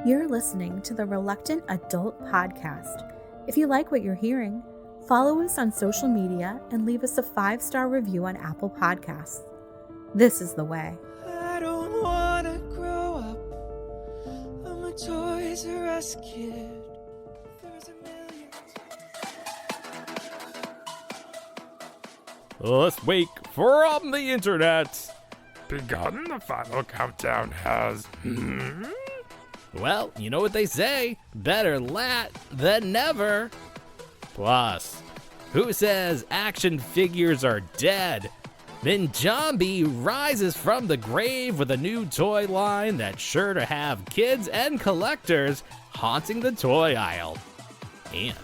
You're listening to the Reluctant Adult Podcast. If you like what you're hearing, follow us on social media and leave us a 5-star review on Apple Podcasts. This is the way. I don't want to grow up. I'm a Toys R Us kid. There's a million. This week from the internet, begun. The final countdown has... Well, you know what they say, better LAAT than never. Plus, who says action figures are dead? Ninjombie rises from the grave with a new toy line that's sure to have kids and collectors haunting the toy aisle. And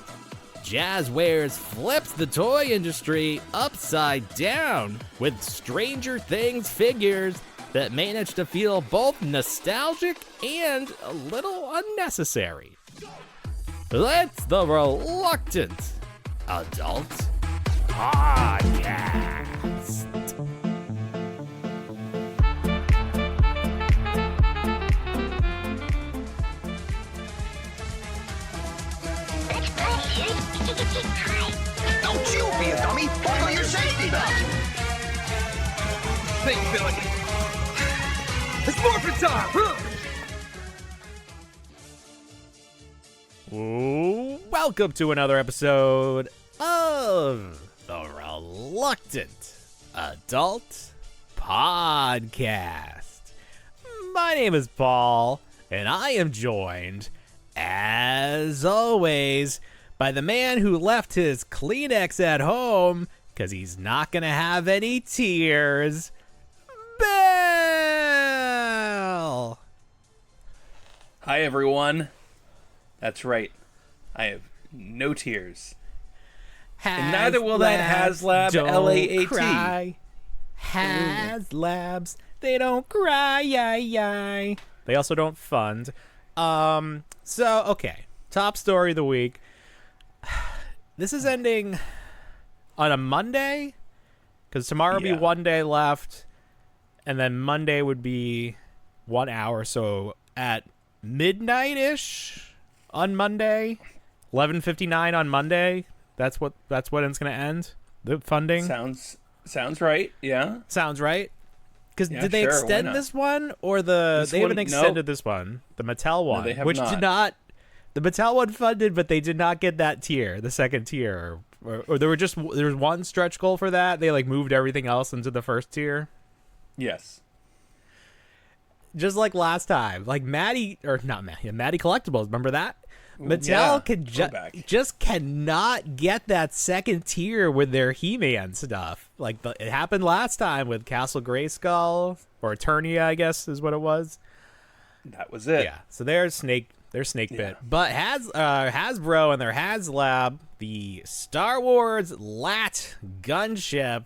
Jazwares flips the toy industry upside down with Stranger Things figures that manage to feel both nostalgic and a little unnecessary. It's the Reluctant Adult Podcast. Don't you be a dummy! Buckle your safety belt! Think, Billy. It's morphin' time! Ooh, welcome to another episode of the Reluctant Adult Podcast. My name is Paul, and I am joined, as always, by the man who left his Kleenex at home because he's not going to have any tears, Bill! Hi, everyone. That's right. I have no tears. And neither will that Haslab LAAT. Cry. Haslabs, they don't cry, yay. They also don't fund. So, okay. Top story of the week. This is ending on a Monday, because tomorrow will be 1 day left, and then Monday would be 1 hour. So at midnight-ish on Monday, 11:59 on Monday. That's when it's going to end. The funding Sounds right. Yeah. sounds right. Because Yeah, did they sure, why extend not? this one, or This they one- haven't extended this one, the Mattel one, they have which not. did not. The Mattel one funded, but they did not get that tier, the second tier, or there was one stretch goal for that. They moved everything else into the first tier, Yes. just like last time. Maddie Collectibles, remember that? Mattel yeah. can Go back. just cannot get that second tier with their He-Man stuff. It happened last time with Castle Grayskull, or Eternia, I guess is what it was. That was it. Yeah, so they're snake bit. But Hasbro and their Haslab, the Star Wars LAAT Gunship,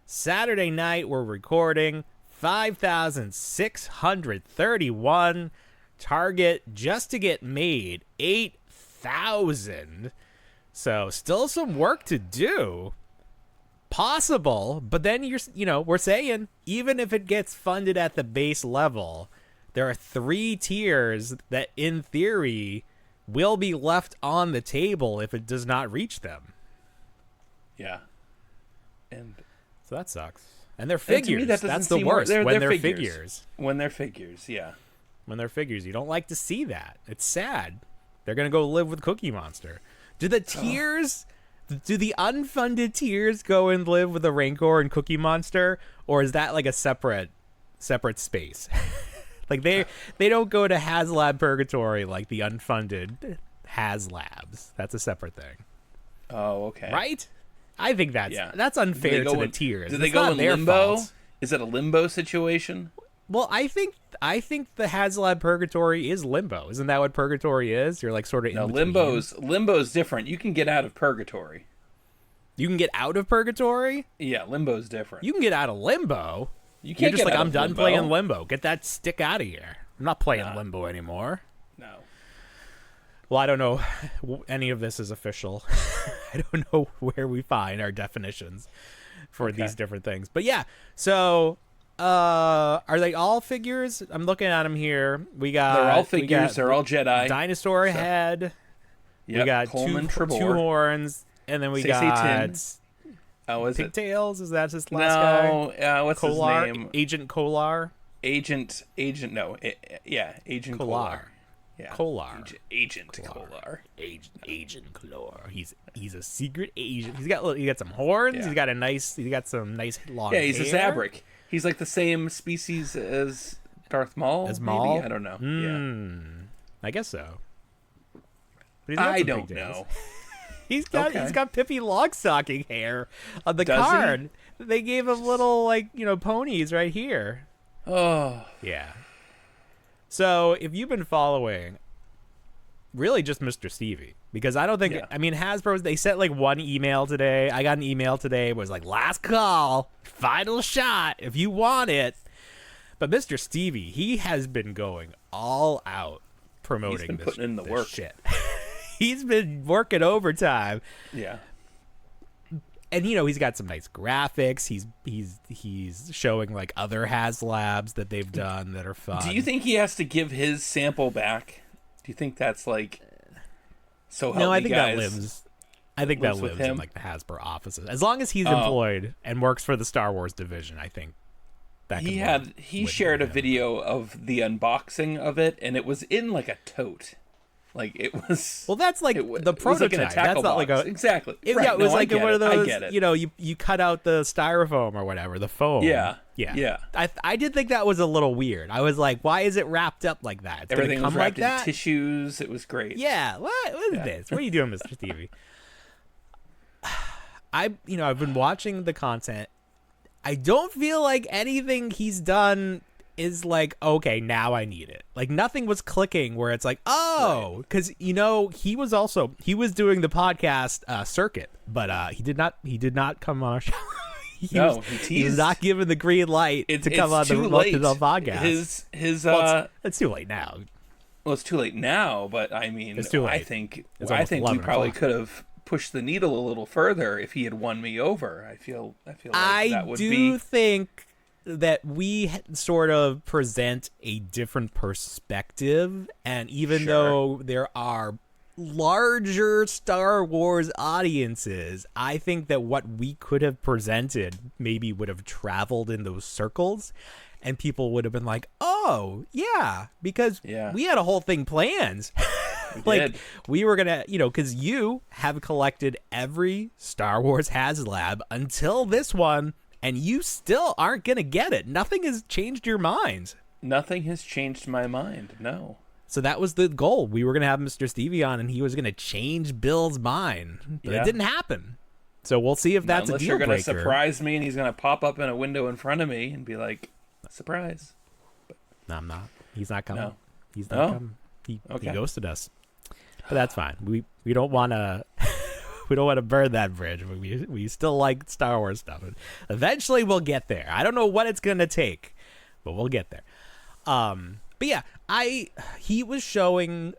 Saturday night we're recording, 5,631. Target just to get made 8,000. So still some work to do. Possible, but then we're saying even if it gets funded at the base level, there are 3 tiers that in theory will be left on the table if it does not reach them. Yeah. And So that sucks. And they're figures. that doesn't That's the seem worst. they're When they're figures. figures. When they're figures, yeah. When they're figures. You don't like to see that. It's sad. They're going to go live with Cookie Monster. Do the tiers, do the unfunded tiers go and live with the Rancor and Cookie Monster? Or is that a separate space? They don't go to Haslab Purgatory like the unfunded Haslabs. That's a separate thing. Oh, okay. Right? I think that's unfair to the tiers. Do they It's go not in their limbo? fault. Is it a limbo situation? Well, I think the Haslab Purgatory is limbo. Isn't that what Purgatory is? You're sort of No, in between. limbo's different. You can get out of purgatory. You can get out of Purgatory? Yeah, limbo's different. You can get out of Limbo. You can't You're just get out I'm of done limbo. playing Limbo. Get that stick out of here. I'm not playing Limbo anymore. No. Well, I don't know. Any of this is official. I don't know where we find our definitions for these different things. But yeah, so Are they all figures? I'm looking at them here. They're all figures. They're all Jedi. Dinosaur head. Yep. We got Coleman two Trebor. horns, and then we Stacey got Tin. Oh, is it? Pigtails. Is that his last guy? No. What's Kolar? his name? Agent Kolar. Agent. No. Agent Kolar. Yeah. Kolar. Agent Kolar. Agent Kolar. He's a secret agent. He got some horns. Yeah. He's got some nice long Yeah, he's hair. a Zabrak. He's like the same species as Darth Maul. As Maul? Maybe? I don't know. Yeah. I guess so. But I don't know. He's got Pippi Longstocking hair on the Does card. They gave him little ponies right here. Oh. Yeah. So if you've been following, really just Mr. Stevie, because I don't think Hasbro, they sent like one email today. I got an email today. It was like, last call, final shot if you want it. But Mr. Stevie, he has been going all out promoting. He's been this, putting in the this work. Shit. He's been working overtime. Yeah. And he's got some nice graphics. He's showing like other Haslabs that they've done that are fun. Do you think he has to give his sample back? Do you think that's like so? No, I think guys, that lives. I think that lives in like the Hasbro offices. As long as he's employed and works for the Star Wars division, I think that he shared a video of the unboxing of it, and it was in like a tote. Like it was. Well, that's like the prototype. Like that's not like a exactly. It, right. Yeah, it was like one of those. I get it. You cut out the styrofoam or whatever, the foam. Yeah. I did think that was a little weird. I was like, why is it wrapped up like that? It's Everything come was wrapped like that? in tissues. It was great. Yeah. What is this? What are you doing, Mr. Stevie? I've been watching the content. I don't feel like anything he's done is like, okay, now I need it. Like nothing was clicking where it's like, oh, because he was doing the podcast circuit, but he did not come on our show. He was not given the green light to come on the podcast. It's too late now. Well, it's too late now, but I mean, it's too late. I think we probably could have pushed the needle a little further if he had won me over. I feel like that would be. I do think that we sort of present a different perspective, and even though there are larger Star Wars audiences, I think that what we could have presented maybe would have traveled in those circles, and people would have been like, oh yeah, because we had a whole thing planned. We were gonna, because you have collected every Star Wars HasLab until this one, and you still aren't gonna get it. Nothing has changed your mind. Nothing has changed my mind. No. So that was the goal. We were gonna have Mr. Stevie on, and he was gonna change Bill's mind, but it didn't happen. So we'll see if that's a deal breaker. Unless you're gonna surprise me, and he's gonna pop up in a window in front of me and be like, "Surprise!" But no, I'm not. He's not coming. No. He's not coming. He ghosted us. But that's fine. We don't want to we don't want to burn that bridge. We still like Star Wars stuff. And eventually we'll get there. I don't know what it's gonna take, but we'll get there. But yeah, he was showing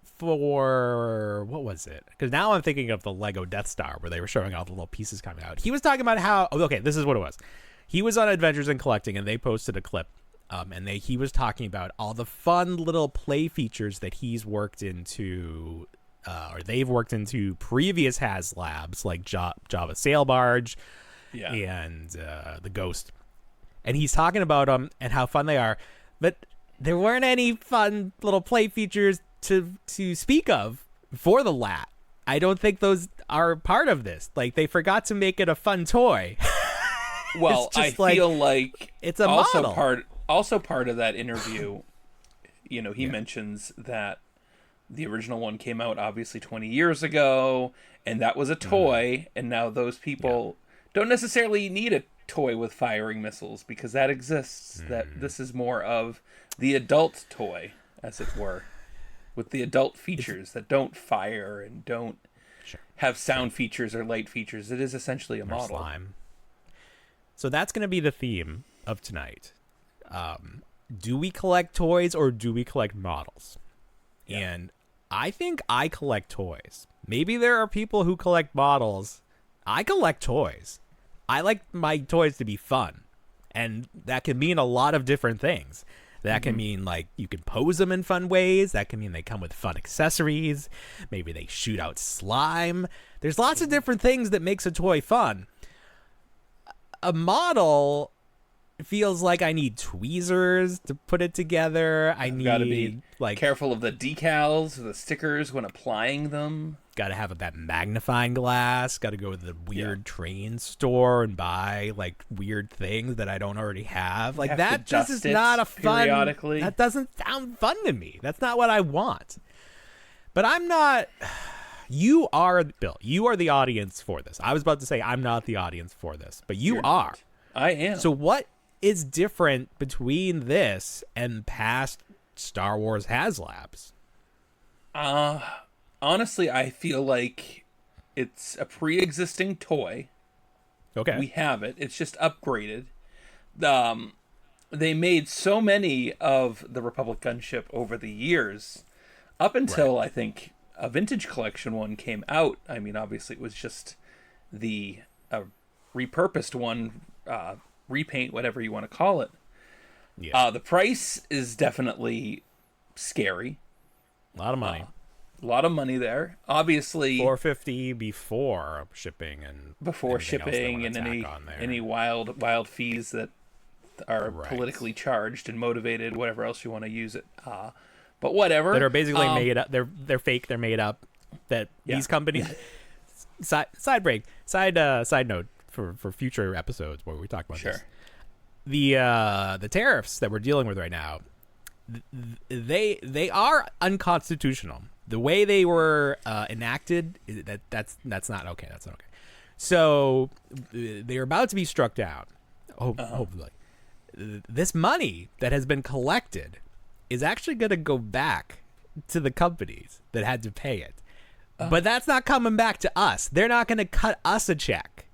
for what was it? Because now I'm thinking of the Lego Death Star where they were showing all the little pieces coming out. He was talking about how this is what it was. He was on Adventures in Collecting, and they posted a clip. And he was talking about all the fun little play features that he's worked into, or they've worked into previous HasLabs, like Java Sail Barge and the Ghost. And he's talking about them and how fun they are. But there weren't any fun little play features to speak of for the LAAT. I don't think those are part of this. Like, they forgot to make it a fun toy. Well, I feel like it's a also model. Also part of that interview, he mentions that the original one came out obviously 20 years ago, and that was a toy, and now those people don't necessarily need a toy with firing missiles because that exists. That this is more of the adult toy, as it were, with the adult features that don't fire and don't have sound features or light features. It is essentially a model. Slime. So that's going to be the theme of tonight. Do we collect toys or do we collect models? And I think I collect toys. Maybe there are people who collect models. I collect toys. I like my toys to be fun. And that can mean a lot of different things. That can mean, like, you can pose them in fun ways. That can mean they come with fun accessories. Maybe they shoot out slime. There's lots of different things that makes a toy fun. A model feels like I need tweezers to put it together. I need, gotta be like, careful of the decals, the stickers when applying them. gotta have that magnifying glass. Gotta go to the weird train store and buy, like, weird things that I don't already have. Like, have that to just dust is it not a fun. periodically. That doesn't sound fun to me. That's not what I want. But I'm not. You are, Bill. You are the audience for this. I was about to say I'm not the audience for this, but you are. I am. So what is different between this and past Star Wars Haslabs? Honestly, I feel like it's a pre-existing toy. Okay. We have it. It's just upgraded. They made so many of the Republic gunship over the years, up until I think a vintage collection one came out. I mean, obviously it was just the repurposed one, repaint, whatever you want to call it. Yeah. The price is definitely scary. A lot of money. A lot of money there. Obviously, $450 before shipping and before anything else they shipping wanna and tack on there. any wild fees that are Right. politically charged and motivated, whatever else you want to use it. But whatever. that are basically made up. They're fake. They're made up. That these companies. Side note for future episodes where we talk about this. The tariffs that we're dealing with right now, they are unconstitutional. The way they were enacted, that's not okay. That's not okay. So they're about to be struck down. Hopefully, this money that has been collected is actually going to go back to the companies that had to pay it. But that's not coming back to us. They're not going to cut us a check.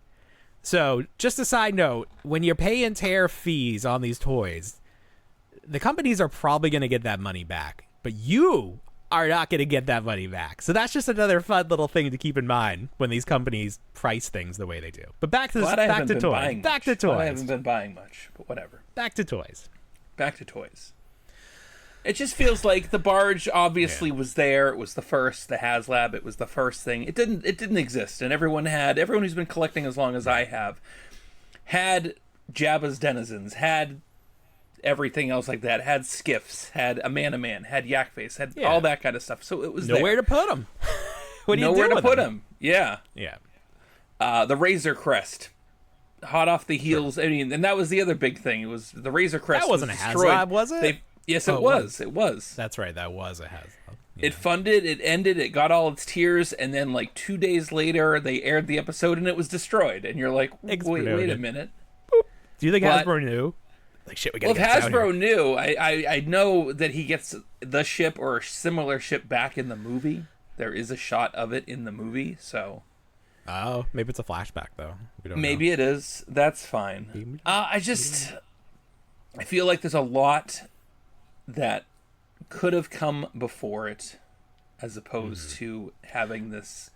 So just a side note, when you're paying tariff fees on these toys, the companies are probably going to get that money back, but you are not going to get that money back. So that's just another fun little thing to keep in mind when these companies price things the way they do. But back to toys. I haven't been buying much, but whatever. Back to toys. It just feels like the barge obviously was there. It was the first, the HasLab. It was the first thing. It didn't exist, and everyone who's been collecting as long as I have, had Jabba's denizens, had everything else like that, had skiffs, had a man, had yak face, had all that kind of stuff. So it was nowhere there. to put them. What do you do Nowhere to with put them? Yeah. Yeah. The Razor Crest, hot off the heels. I mean, and that was the other big thing. It was the Razor Crest. That wasn't a HasLab, was it? Yes, it was. It was. That's right. That was a HasLab. It funded, it ended, it got all its tears, and then like 2 days later, they aired the episode and it was destroyed. And you're like, wait a minute. Do you think Hasbro knew? Like, shit, we gotta get this out Hasbro here. knew. I know that he gets the ship or a similar ship back in the movie. There is a shot of it in the movie, so. Oh, maybe it's a flashback though. We don't know. Maybe it is. That's fine. I feel like there's a lot that could have come before it, as opposed to having this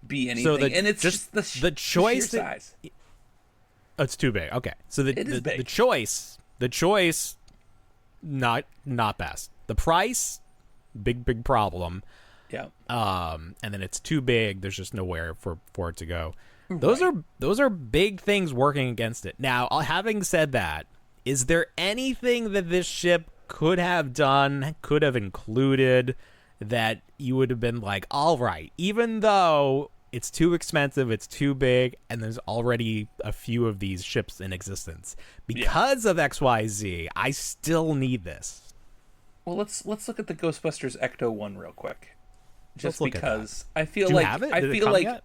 be anything. And it's just the choice. sheer size. Oh, it's too big. Okay, so It is big. the choice, not best. The price, big problem. Yeah. And then it's too big. There's just nowhere for it to go. Those are big things working against it. Now, having said that, is there anything that this ship could have done, could have included, that you would have been like, all right, even though it's too expensive, it's too big, and there's already a few of these ships in existence, because of XYZ, I still need this. Well, let's look at the Ghostbusters Ecto one real quick, just Let's look at because I feel Do you like have it? I Did it feel come like yet?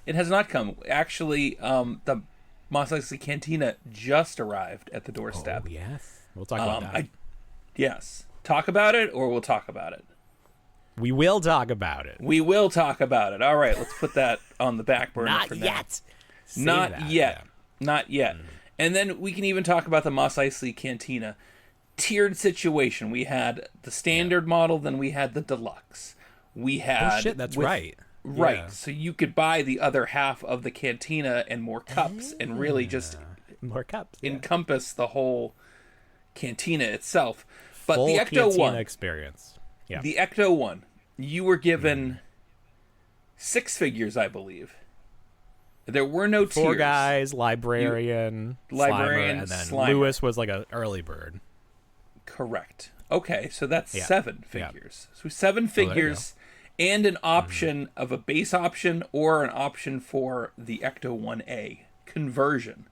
it has not come. Actually, the Mos Eisley Cantina just arrived at the doorstep. Oh, yes. We'll talk about that. Yes. Talk about it, or we'll talk about it. We will talk about it. We will talk about it. All right, let's put that on the back burner Not for now. yet. Save Not that, yet. yeah. Not yet. And then we can even talk about the Mos Eisley Cantina. Tiered situation. We had the standard model, then we had the deluxe. We had... Oh, shit, that's right. Right. Yeah. So you could buy the other half of the cantina and more cups and really just More cups. Yeah. encompass the whole cantina itself. But Full the Ecto cantina one, experience. Yeah. the Ecto one, you were given 6 figures, I believe. There were no 4 tiers. guys, librarian, Librarian, Slimer, and then Slimer. Lewis was like an early bird. Correct. Okay, so that's Yeah. 7 Yeah. figures. So 7 there you figures and an option of a base option or an option for the Ecto 1A conversion.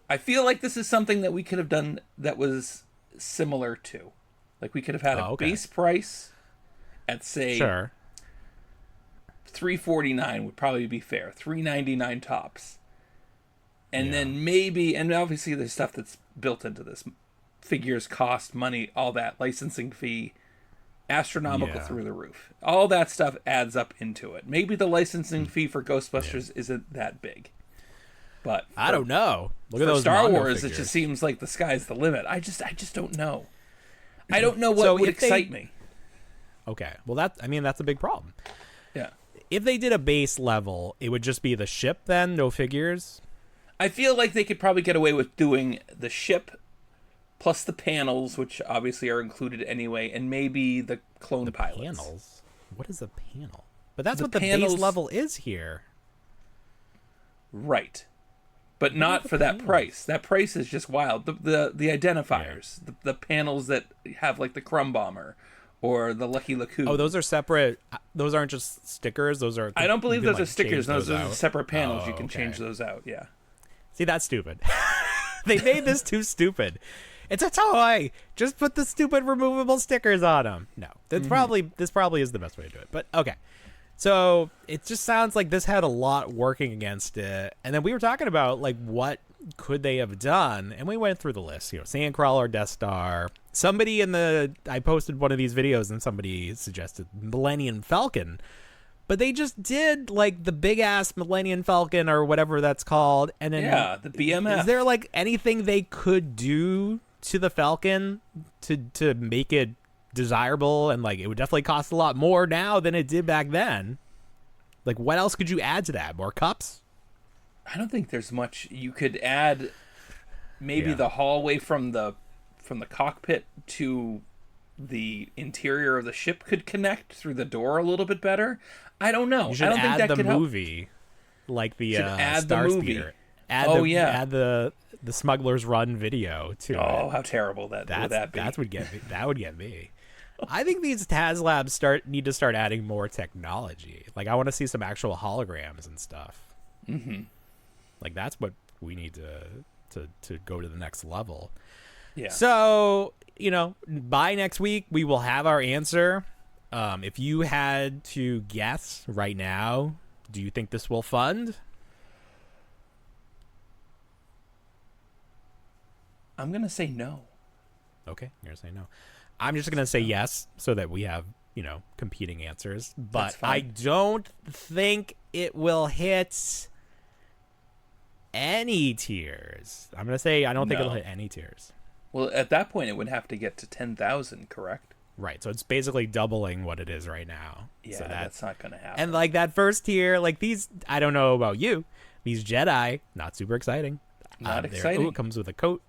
I feel like this is something that we could have done that was similar to. Like we could have had a base price at say Sure. $349 would probably be fair. $399 tops. And then maybe, and obviously there's stuff that's built into this. Figures cost money, all that, licensing fee, astronomical through the roof. All that stuff adds up into it. Maybe the licensing fee for Ghostbusters isn't that big. But I don't know. Look at for those Star Mondo Wars, figures. it just seems like the sky's the limit. I just don't know. I don't know what So would if they- excite me. Okay. Well, that's a big problem. Yeah. If they did a base level, it would just be the ship then, no figures. I feel like they could probably get away with doing the ship plus the panels, which obviously are included anyway, and maybe the clone pilots. Panels? What is a panel? But that's The what the panels- base level is here. Right. But not for that price. That price is just wild. The identifiers, the panels that have like the Crumb Bomber or the Lucky Lacoon. Oh, those are separate. Those aren't just stickers. Those are. I don't believe you can, those are like, stickers. change Those are out. separate panels. You Oh, can okay. change those out. Yeah. See, that's stupid. They made this too stupid. It's a toy. Just put the stupid removable stickers on them. No, that's this probably is the best way to do it. But okay. So it just sounds like this had a lot working against it. And then we were talking about like what could they have done, and we went through the list. Sandcrawler, Death Star. Somebody I posted one of these videos, and somebody suggested Millennium Falcon. But they just did like the big ass Millennium Falcon or whatever that's called, and then the BMF. Is there like anything they could do to the Falcon to make it desirable? And like it would definitely cost a lot more now than it did back then. Like what else could you add to that? More cups? I don't think there's much you could add. Maybe the hallway from the cockpit to the interior of the ship could connect through the door a little bit better. I don't know. You should I don't add think that the could help. movie, like the add the Star movie. Speeder. Add the Smuggler's Run video to Oh, it. how terrible would that be? That would get me. That would get me. I think these HasLabs need to start adding more technology. Like I want to see some actual holograms and stuff. Mm-hmm. Like that's what we need to go to the next level. Yeah. So by next week we will have our answer. If you had to guess right now, do you think this will fund? I'm gonna say no. Okay, you're gonna say no. I'm just gonna say yes, so that we have competing answers. But That's fine. I don't think it will hit any tiers. I'm gonna say I don't think No. it'll hit any tiers. Well, at that point, it would have to get to 10,000, correct? Right, so it's basically doubling what it is right now. Yeah, so that's not gonna happen. And like that first tier, like these, I don't know about you, these Jedi, not super exciting. Not exciting. Oh, it comes with a coat.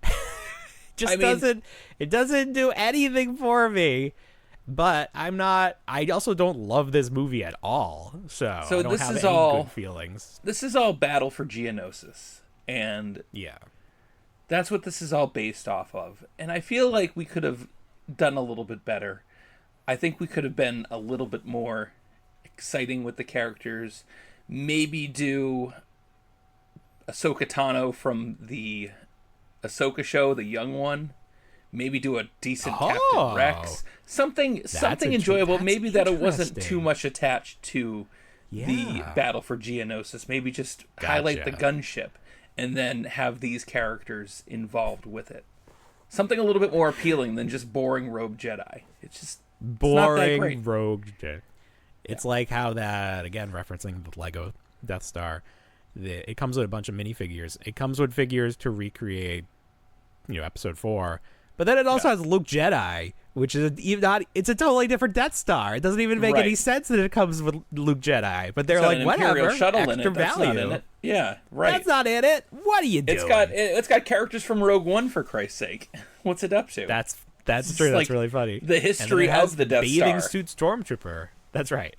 I mean- It doesn't do anything for me. But I also don't love this movie at all. So I don't this have is any all- good feelings. This is all Battle for Geonosis, and Yeah. that's what this is all based off of. And I feel like we could have done a little bit better. I think we could have been a little bit more exciting with the characters. Maybe do Ahsoka Tano from the Ahsoka show, the young one. Maybe do a decent Captain Rex. Something enjoyable. that's Maybe that it wasn't interesting. too much attached to the Yeah. Battle for Geonosis. Maybe just highlight the Gotcha. gunship and then have these characters involved with it. Something a little bit more appealing than just boring rogue Jedi. It's just not that Boring great. rogue Jedi. It's like how that, again, referencing the Lego Death Star, it comes with a bunch of minifigures. It comes with figures to recreate, episode 4, But then it also has Luke Jedi, which is it's a totally different Death Star. It doesn't even make any sense that it comes with Luke Jedi. But they're like, whatever, shuttle extra value. Not in it. Yeah, right. That's not in it. What are you doing? It's got characters from Rogue One, for Christ's sake. What's it up to? That's true. That's really funny. The history of the Death Star. Bathing suit stormtrooper. That's right.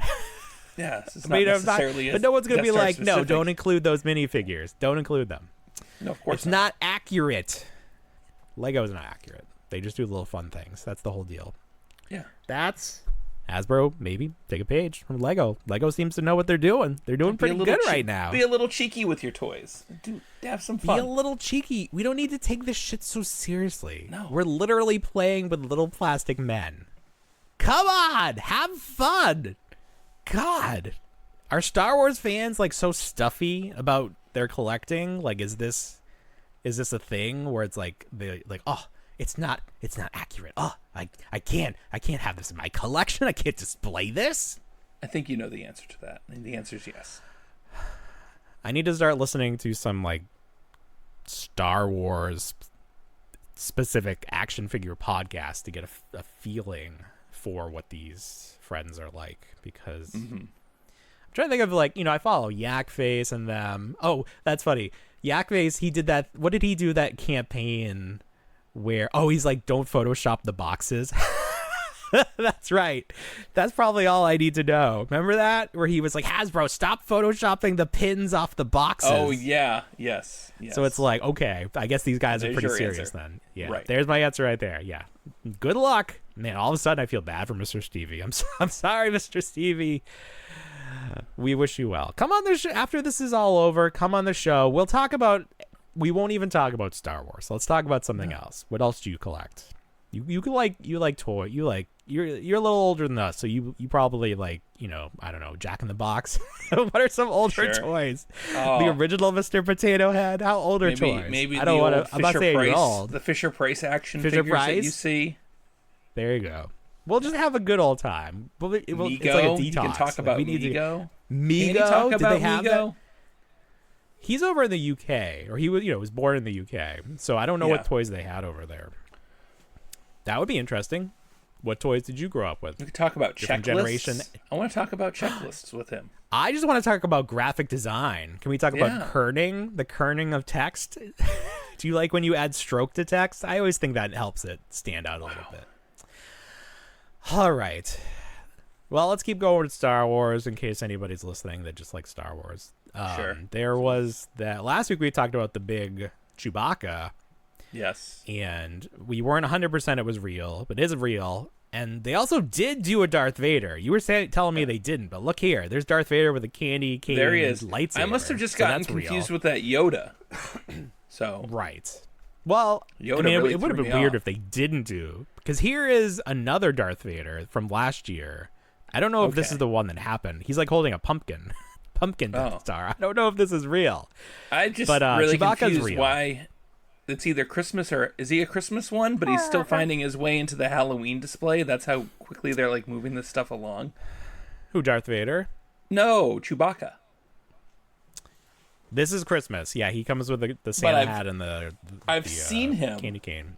Yeah, it's not necessarily. But no one's going to be like, specific. no, don't include those minifigures. Don't include them. No, of course it's not accurate. Lego is not accurate. They just do little fun things. That's the whole deal. Yeah. That's Hasbro. Maybe take a page from Lego. Lego seems to know what they're doing. They're doing pretty good right now. Be a little cheeky with your toys. Have some fun. Be a little cheeky. We don't need to take this shit so seriously. No. We're literally playing with little plastic men. Come on, have fun. God, are Star Wars fans like so stuffy about their collecting? Like, is this a thing where it's like they like, oh, it's not accurate. Oh, I can't have this in my collection. I can't display this. I think you know the answer to that, and the answer is yes. I need to start listening to some like Star Wars specific action figure podcast to get a feeling for what these friends are like, because I'm trying to think of like, I follow Yak Face and them. Oh, that's funny. Yak Face, he did that. What did he do that campaign where, he's like, don't Photoshop the boxes. That's right. That's probably all I need to know. Remember that? Where he was like, Hasbro, stop Photoshopping the pins off the boxes. Oh, yeah. Yes. So it's like, okay, I guess these guys are pretty serious then. Yeah. Right. There's my answer right there. Yeah. Good luck. Man, all of a sudden I feel bad for Mr. Stevie. I'm sorry, Mr. Stevie. We wish you well. Come on the show after this is all over. Come on the show. We won't even talk about Star Wars. Let's talk about something else. What else do you collect? You like toy. You're a little older than us, so you probably like, I don't know, Jack in the Box. What are some older toys? The original Mr. Potato Head. How old are toys? Maybe I don't want to. I'm not saying you're old. The Fisher Price action figures that you see. There you go. We'll just have a good old time. It's like a detox. You can talk about Mego. Mego. Did they have that? He's over in the UK, or he was born in the UK. So I don't know what toys they had over there. That would be interesting. What toys did you grow up with? We could talk about different checklists. Generation. I want to talk about checklists with him. I just want to talk about graphic design. Can we talk about kerning? The kerning of text? Do you like when you add stroke to text? I always think that helps it stand out a little bit. All right. Well, let's keep going with Star Wars in case anybody's listening that just likes Star Wars. Sure. There was that last week we talked about the big Chewbacca. Yes. And we weren't 100% it was real, but it is real. And they also did do a Darth Vader. You were telling me they didn't, but look here. There's Darth Vader with a candy cane there he is. lightsaber. I must have just gotten confused with that Yoda. So right. Well, Yoda really it would have been weird if they didn't do, because here is another Darth Vader from last year. I don't know if this is the one that happened. He's like holding a pumpkin Death Star. I don't know if this is real. I just really Chewbacca's confused real. why it's either Christmas or is he a Christmas one, but he's still finding his way into the Halloween display. That's how quickly they're like moving this stuff along. Who, Darth Vader? No, Chewbacca. This is Christmas. Yeah, he comes with the Santa hat and I've seen him candy cane.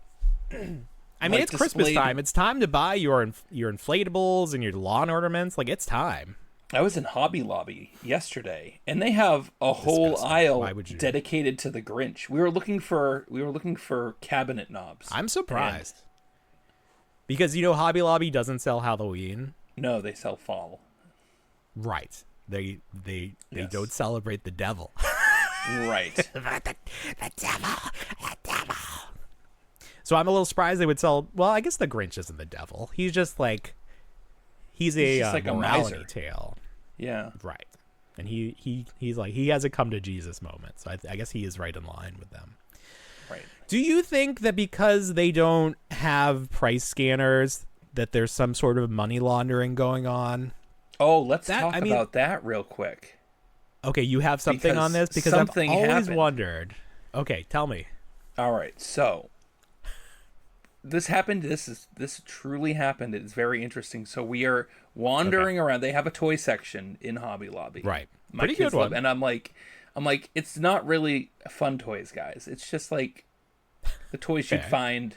I mean, it's Christmas time. It's time to buy your inflatables and your lawn ornaments. Like, it's time. I was in Hobby Lobby yesterday, and they have a whole aisle dedicated to the Grinch. We were looking for cabinet knobs. I'm surprised because Hobby Lobby doesn't sell Halloween. No, they sell fall. Right. They don't celebrate the devil. Right. the devil. So I'm a little surprised they would sell. Well, I guess the Grinch isn't the devil. He's just like he's like morality a tale. Yeah. Right. And he's like he has a come to Jesus moment. So I guess he is right in line with them. Right. Do you think that because they don't have price scanners that there's some sort of money laundering going on? Oh, let's talk about that real quick. Okay, you have something on this? Because I've always wondered. Okay, tell me. All right, so this happened. This truly happened. It's very interesting. So we are wandering around. They have a toy section in Hobby Lobby. Right. Pretty good one. And I'm like, it's not really fun toys, guys. It's just like the toys you'd find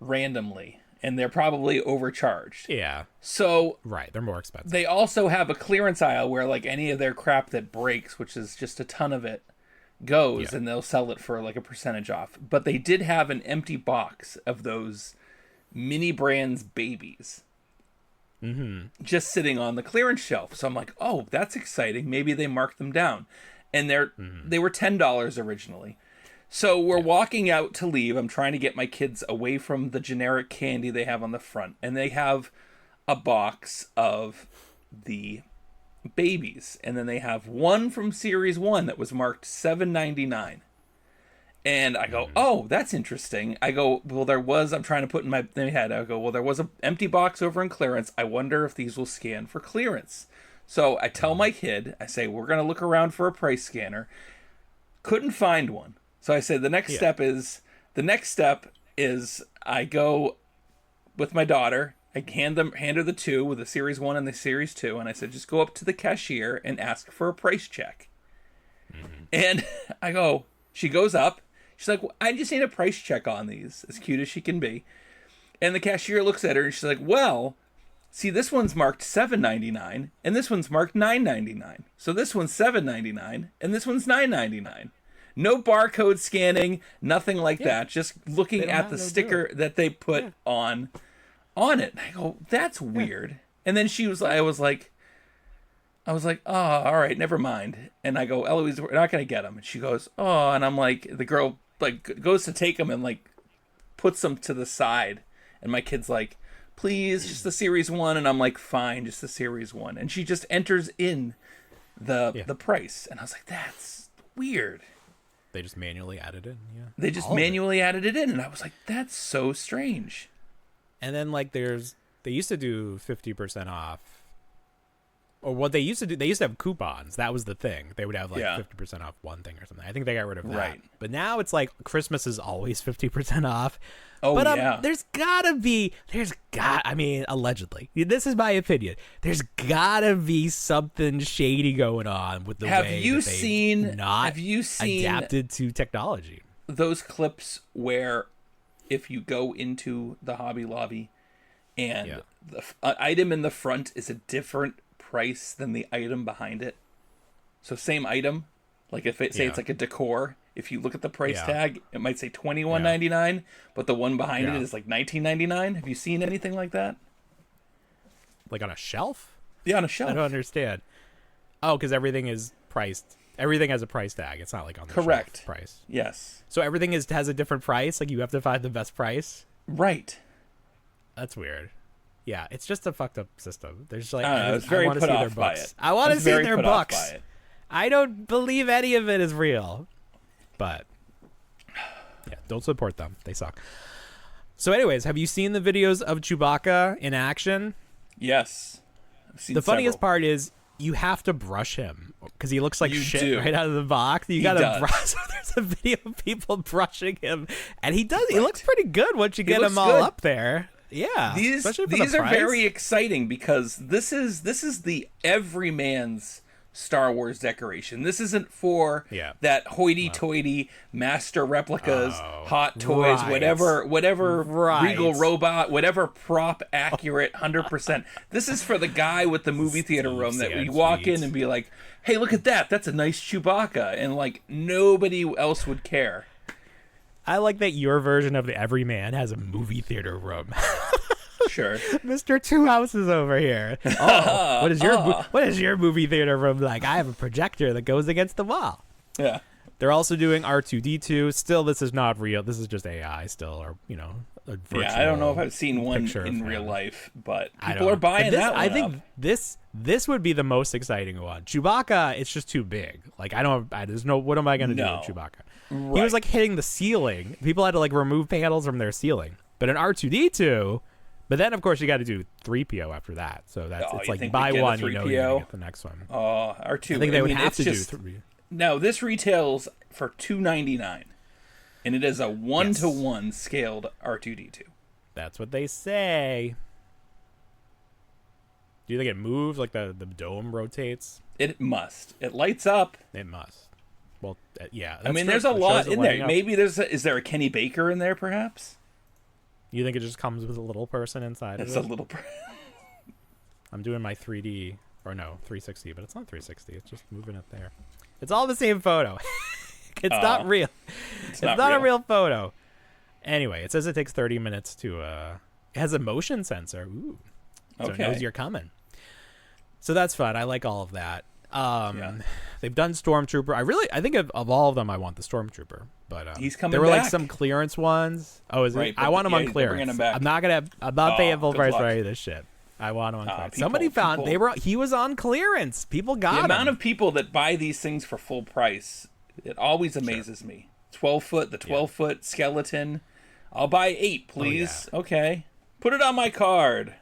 randomly, and they're probably overcharged. Yeah. So Right. They're more expensive. they also have a clearance aisle where like any of their crap that breaks, which is just a ton of it, goes, Yeah. and they'll sell it for like a percentage off. But they did have an empty box of those mini brands babies just sitting on the clearance shelf. So I'm like, oh, that's exciting. Maybe they marked them down. And they were $10 originally. So we're walking out to leave. I'm trying to get my kids away from the generic candy they have on the front. And they have a box of the babies. And then they have one from Series 1 that was marked $7.99. And I go, oh, that's interesting. I go, well, I'm trying to put in my head, I go, well, there was an empty box over in clearance. I wonder if these will scan for clearance. So I tell my kid, I say, we're going to look around for a price scanner. Couldn't find one. So I said, the next step is I go with my daughter. I hand her the two with the Series 1 and the Series 2. And I said, just go up to the cashier and ask for a price check. And I go, she goes up. She's like, well, I just need a price check on these, as cute as she can be. And the cashier looks at her and she's like, well, see, this one's marked $7.99 and this one's marked $9.99. So this one's $7.99 and this one's $9.99. No barcode scanning, nothing like that. Just looking at the sticker that they put on it. And I go, that's weird. And then I was like, oh, all right, never mind. And I go, Eloise, we're not going to get them. And she goes, oh, and I'm like, the girl like goes to take them and like puts them to the side. And my kid's like, please, just the Series 1. And I'm like, fine, just the Series 1. And she just enters in the price. And I was like, that's weird. They just manually added it. Yeah. They just manually added it in. And I was like, that's so strange. And then like they used to do 50% off. Or what they used to do, they used to have coupons. That was the thing. They would have like 50% off one thing or something. I think they got rid of that. Right. But now it's like Christmas is always 50% off. Oh, but, yeah. I mean, allegedly. This is my opinion. There's gotta be something shady going on with the way have you seen adapted to technology. Those clips where if you go into the Hobby Lobby and the item in the front is a different price than the item behind it. So same item, like if it's like a decor, if you look at the price tag, it might say $21.99, but the one behind it is like $19.99. Have you seen anything like that? Like on a shelf? Yeah, on a shelf. I don't understand. Oh, because everything is priced. Everything has a price tag. It's not like on the Correct. shelf price. Yes. So everything has a different price. Like you have to find the best price. Right. That's weird. Yeah, it's just a fucked up system. There's like I was very put off by it. I want to see their books. I don't believe any of it is real. But yeah, don't support them. They suck. So anyways, have you seen the videos of Chewbacca in action? Yes. I've seen the funniest several. part is you have to brush him because he looks like shit do. right out of the box. You gotta brush. So there's a video of people brushing him, and he does. He looks pretty good once you get him all up there. Yeah, these are very exciting because this is the everyman's Star Wars decoration. This isn't for that hoity-toity master replicas, hot toys, whatever Regal robot, whatever prop accurate 100%. This is for the guy with the movie theater room that we walk in and be like, hey, look at that. That's a nice Chewbacca. And like nobody else would care. I like that your version of the everyman has a movie theater room. Sure. Mr. Two Houses over here. Oh, what is your movie theater room like? I have a projector that goes against the wall. Yeah. They're also doing R2-D2. Still, this is not real. This is just AI still, or, a virtual. Yeah, I don't know if I've seen one in real life, but people are buying that one. I think this would be the most exciting one. Chewbacca, it's just too big. Like, what am I going to do with Chewbacca? Right. He was like hitting the ceiling. People had to like remove panels from their ceiling. But in R2-D2, but then of course you got to do 3PO after that. So it's like buy one, you're going to get the next one. Oh, R2. I think they would have to do 3. No, this retails for $2.99, and it is a 1-to-1 scaled R2-D2. That's what they say. Do you think it moves like the dome rotates? It must. It lights up. It must. Well, yeah. I mean, there's a lot in there. Maybe is there a Kenny Baker in there, perhaps? You think it just comes with a little person inside It's of a it? little. I'm doing my 3D, or no, 360, but it's not 360. It's just moving it there. It's all the same photo. It's not real. It's not a real photo. Anyway, it says it takes 30 minutes to, it has a motion sensor. Ooh. So it knows you're coming. So that's fun. I like all of that. They've done Stormtrooper. I think of all of them, I want the Stormtrooper. But he's coming there were back. like some clearance ones. Oh, is Right, it? I want them on bringing clearance. him back. I'm not paying full good price luck. for any of this shit. I want them on clearance. People- Somebody found people- he was on clearance. People got The him. amount of people that buy these things for full price, it always amazes me. 12-foot, the 12-foot skeleton. I'll buy 8, please. Okay. Put it on my card.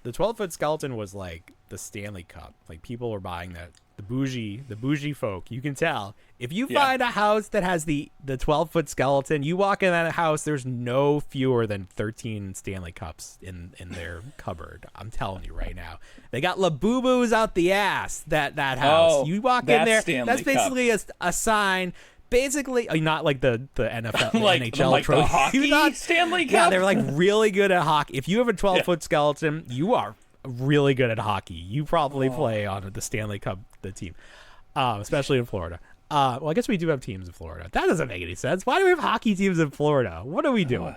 The 12-foot skeleton was like the Stanley Cup. Like people were buying that. The bougie folk. You can tell if you find a house that has the 12-foot skeleton. You walk in that house. There's no fewer than 13 Stanley Cups in their cupboard. I'm telling you right now. They got Labubu's out the ass. That house. Oh, you walk in that there. Stanley That's basically a sign. Basically, not like the NFL, the NHL like trophy. the hockey Stanley Cup. Yeah, they're like really good at hockey. If you have a 12-foot skeleton, you are really good at hockey. You probably play on the Stanley Cup, the team, especially in Florida. Well, I guess we do have teams in Florida. That doesn't make any sense. Why do we have hockey teams in Florida? What are we doing?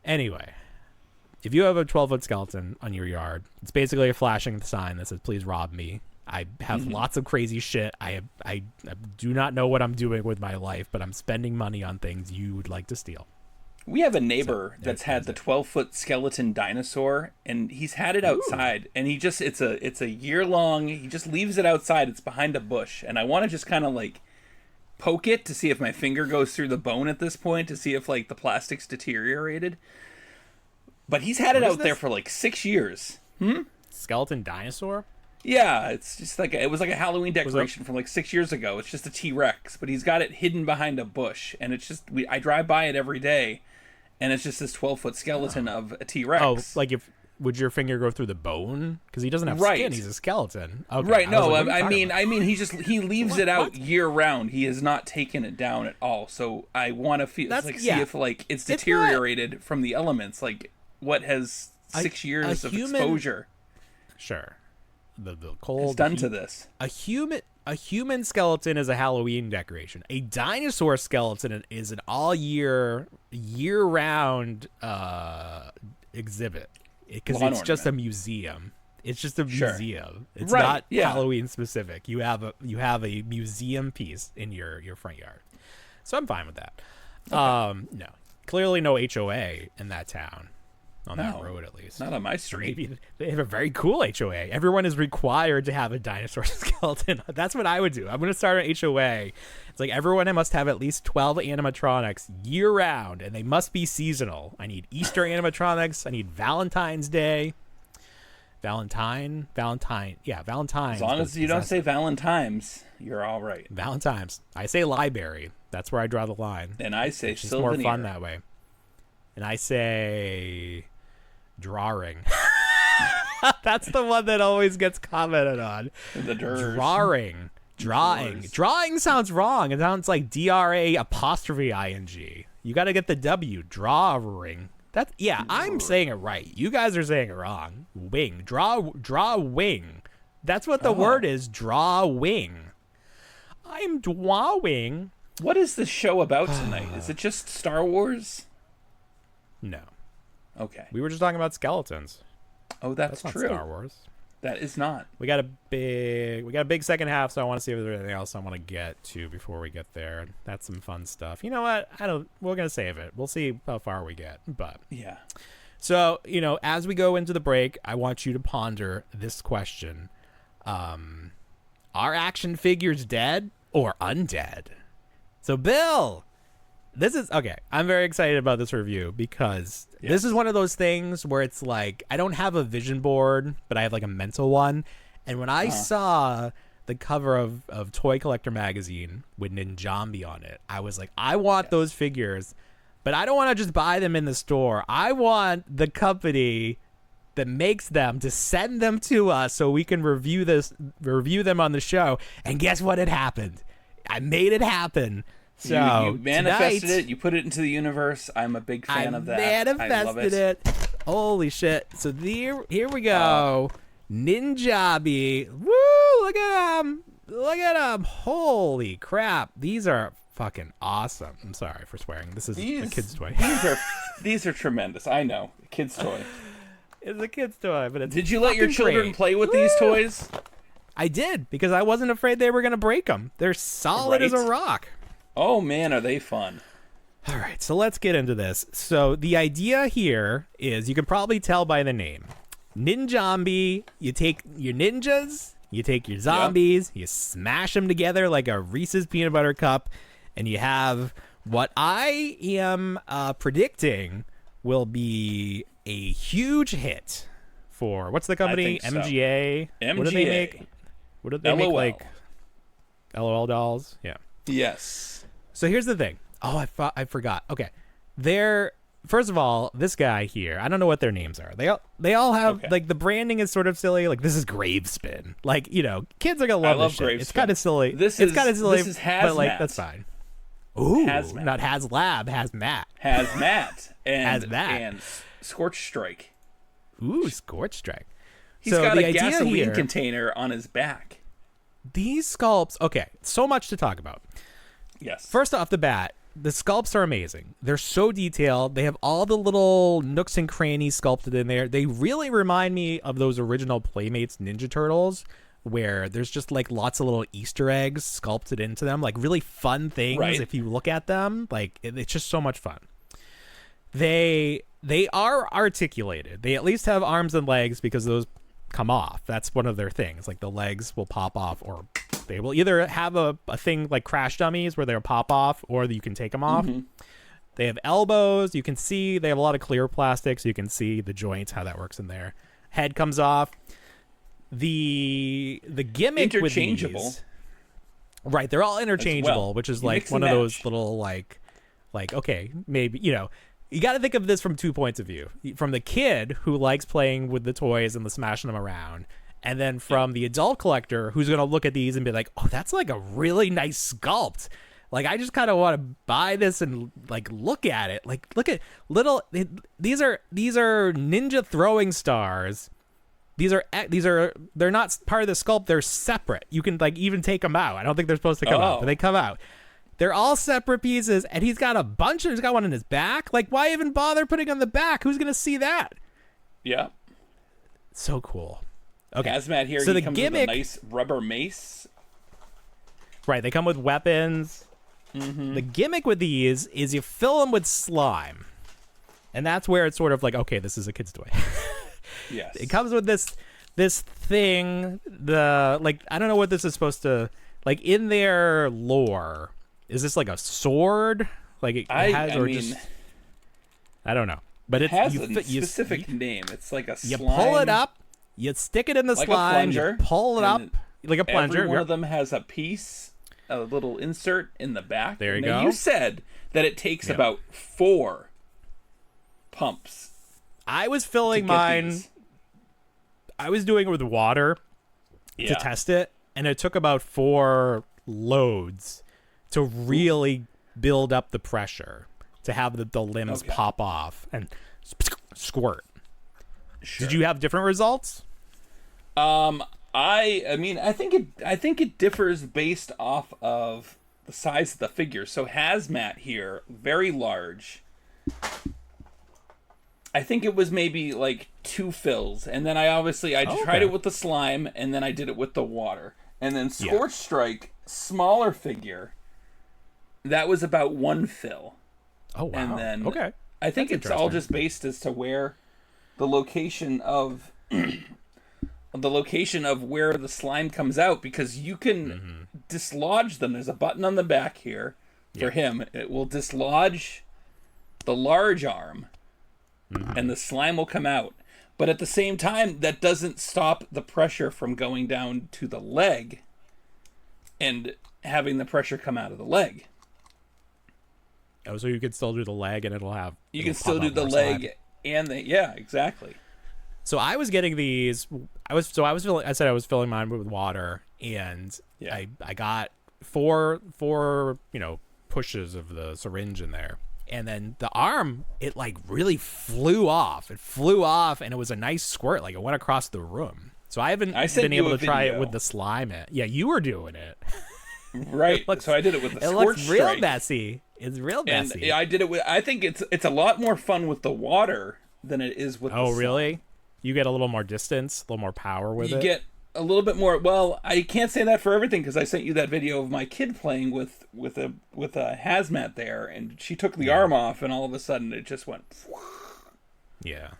Anyway, if you have a 12-foot skeleton on your yard, it's basically a flashing sign that says, please rob me. I have lots of crazy shit. I do not know what I'm doing with my life, but I'm spending money on things you would like to steal. We have a neighbor that's had the 12-foot skeleton dinosaur, and he's had it outside, and it's a year long. He just leaves it outside. It's behind a bush, and I want to just kind of like poke it to see if my finger goes through the bone at this point to see if like the plastic's deteriorated. But he's had it out there for like 6 years. Skeleton dinosaur? Yeah, it's just like it was like a Halloween decoration from like 6 years ago. It's just a T-Rex, but he's got it hidden behind a bush, and it's just I drive by it every day, and it's just this 12-foot skeleton of a T-Rex. Oh, like would your finger go through the bone? Because he doesn't have skin. He's a skeleton. Okay. Right. No, I mean, he leaves it out year round. He has not taken it down at all. So I want to see if like it's deteriorated from the elements. Like what has 6 years of exposure? Sure. The cold it's done to this. A human skeleton is a Halloween decoration. A dinosaur skeleton is an all year round exhibit because it's just a museum. It's just a museum. It's not Halloween specific. You have a museum piece in your front yard. So I'm fine with that. Okay. No, clearly no HOA in that town. On that road, at least. Not on my street. Maybe they have a very cool HOA. Everyone is required to have a dinosaur skeleton. That's what I would do. I'm going to start an HOA. It's like everyone must have at least 12 animatronics year round, and they must be seasonal. I need Easter animatronics. I need Valentine's Day. Valentine. Yeah, Valentine's. As long as you don't say Valentine's, you're all right. Valentine's. I say library. That's where I draw the line. And I say it's more fun that way. And I say drawing. That's the one that always gets commented on. The drawing. Drawing sounds wrong. It sounds like DRA''ing. You got to get the W. Drawing. I'm saying it right. You guys are saying it wrong. Wing. Draw wing. That's what the word is. Drawing. I'm drawing. What is the show about tonight? Is it just Star Wars? No. Okay. We were just talking about skeletons. Oh, that's not true. Star Wars. That is not. We got a big second half, so I want to see if there's anything else I want to get to before we get there. That's some fun stuff. You know what? We're gonna save it. We'll see how far we get. But yeah. So, as we go into the break, I want you to ponder this question. Are action figures dead or undead? So, Bill, this is okay. I'm very excited about this review because this is one of those things where it's like I don't have a vision board, but I have like a mental one. And when I saw the cover of Toy Collector magazine with Ninjombie on it, I was like, I want those figures, but I don't want to just buy them in the store. I want the company that makes them to send them to us so we can review them on the show. And guess what had happened? I made it happen. So you manifested tonight, it. You put it into the universe. I'm a big fan of that. Manifested I love it. it. Holy shit! So here we go. Ninjombie. Woo! Look at him. Look at him. Holy crap! These are fucking awesome. I'm sorry for swearing. This is a kid's toy. These are tremendous. I know, a kid's toy. It's a kid's toy, but it's Did you let your fucking children great. play with these toys? I did, because I wasn't afraid they were gonna break them. They're solid as a Right. rock. Oh man, are they fun? All right, so let's get into this. So the idea here is, you can probably tell by the name, Ninjombie. You take your ninjas, you take your zombies, you smash them together like a Reese's peanut butter cup, and you have what I am predicting will be a huge hit for, what's the company? I think so. MGA. What do they make? What do they make? LOL. Like LOL dolls? Yeah. Yes. So here's the thing. Oh, I forgot. Okay. First of all, this guy here, I don't know what their names are. They all have, like, the branding is sort of silly. Like, this is Gravespin. Like, you know, kids are gonna love this shit. It's Gravespin. kind of silly. This is is but like, Hazmat. that's fine. Ooh, Hazmat. not Haslab, Hazmat. Hazmat and Hazmat. and Scorch Strike. Ooh, Scorch Strike. He's So got the a idea gasoline here, container on his back. these sculpts. Okay, so much to talk about. Yes. First off the bat, the sculpts are amazing. They're so detailed. They have all the little nooks and crannies sculpted in there. They really remind me of those original Playmates Ninja Turtles, where there's just like lots of little Easter eggs sculpted into them, like really fun things. Right. If you look at them, like it's just so much fun. They are articulated. They at least have arms and legs, because those come off. That's one of their things. Like the legs will pop off, or they will either have a thing like Crash Dummies where they'll pop off, or you can take them off. They have elbows. You can see they have a lot of clear plastic, so you can see the joints, how that works in there. Head comes off. The gimmick with Interchangeable. these, right? They're all interchangeable, well. which is You like mix one and of those match. little like okay, maybe, you know, you got to think of this from two points of view: from the kid who likes playing with the toys and the smashing them around, and then from the adult collector who's gonna look at these and be like, oh, that's like a really nice sculpt. Like, I just kind of want to buy this and like look at it. Like, look at these are ninja throwing stars. These are they're not part of the sculpt. They're separate. You can like even take them out. I don't think they're supposed to come out, but they come out. They're all separate pieces, and he's got he's got one in his back. Like, why even bother putting on the back? Who's gonna see that? Yeah. So cool. Okay. Hazmat here. So He the comes gimmick, with a nice rubber mace. right? They come with weapons. The gimmick with these is you fill them with slime, and that's where it's sort of like, okay, this is a kid's toy. Yes. It comes with this thing. I don't know what this is supposed to, like, in their lore. Is this like a sword? Like it has, or just I don't know. But It it's has a specific name. It's like a you slime. pull it up, you stick it in the like slime, a plunger, you pull it up and like a plunger. Every one Yep. of them has a piece, a little insert in the back. There you now, go. You said that it takes Yep. about 4 pumps. I was to filling get mine. these. I was doing it with water to test it, and it took about 4 loads to really build up the pressure to have the limbs pop off and squirt. Sure. Did you have different results? I mean, I think it differs based off of the size of the figure. So Hazmat here, very large. I think it was maybe like 2 fills, and then I tried it with the slime, and then I did it with the water, and then Scorch Strike, smaller figure, that was about 1 fill. Oh wow! And then That's I think it's all interesting. just based as to where the location of where the slime comes out, because you can dislodge them. There's a button on the back here for him. It will dislodge the large arm, and the slime will come out. But at the same time, that doesn't stop the pressure from going down to the leg and having the pressure come out of the leg. Oh, so you could still do the leg, and it'll You can still pop do out the more leg slime. and the exactly. So I was getting these. I said I was filling mine with water, and I got four pushes of the syringe in there. And then the arm, it like really flew off. It flew off, and it was a nice squirt. Like it went across the room. So I haven't been able to try it with the slime. Yeah, you were doing it. Right. So I did it with the squirt looks real strike. messy. It's real messy. And I did it with. I think it's a lot more fun with the water than it is with. Oh, the really? slime. You get a little more distance, a little more power with it. You get a little bit more. Well, I can't say that for everything because I sent you that video of my kid playing with a hazmat there, and she took the arm off, and all of a sudden it just went. Yeah.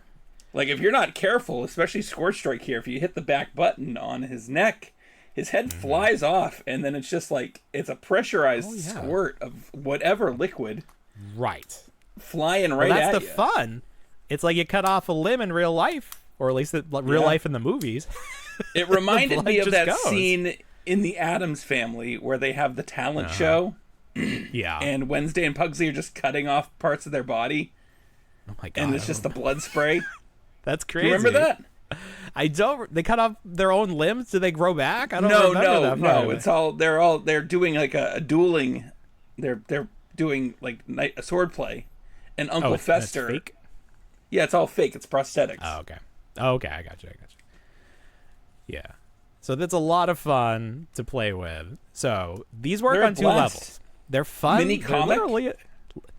Like if you're not careful, especially squirt strike here, if you hit the back button on his neck, his head flies off, and then it's just like it's a pressurized squirt of whatever liquid. Right. Flying right at you. That's the fun. It's like you cut off a limb in real life, or at least real life in the movies. It reminded me of that scene in the Addams Family where they have the talent show. Yeah. And Wednesday and Pugsley are just cutting off parts of their body. Oh my god. And it's just the blood spray. That's crazy. You remember that? I don't. They cut off their own limbs. Do they grow back? I don't remember that. No. It's all they're doing like a dueling. They're doing like a sword play, and Uncle Fester. That's fake? Yeah, it's all fake. It's prosthetics. Oh, okay. I got you. Yeah. So that's a lot of fun to play with. So these work They're on two levels. They're fun. Mini comic?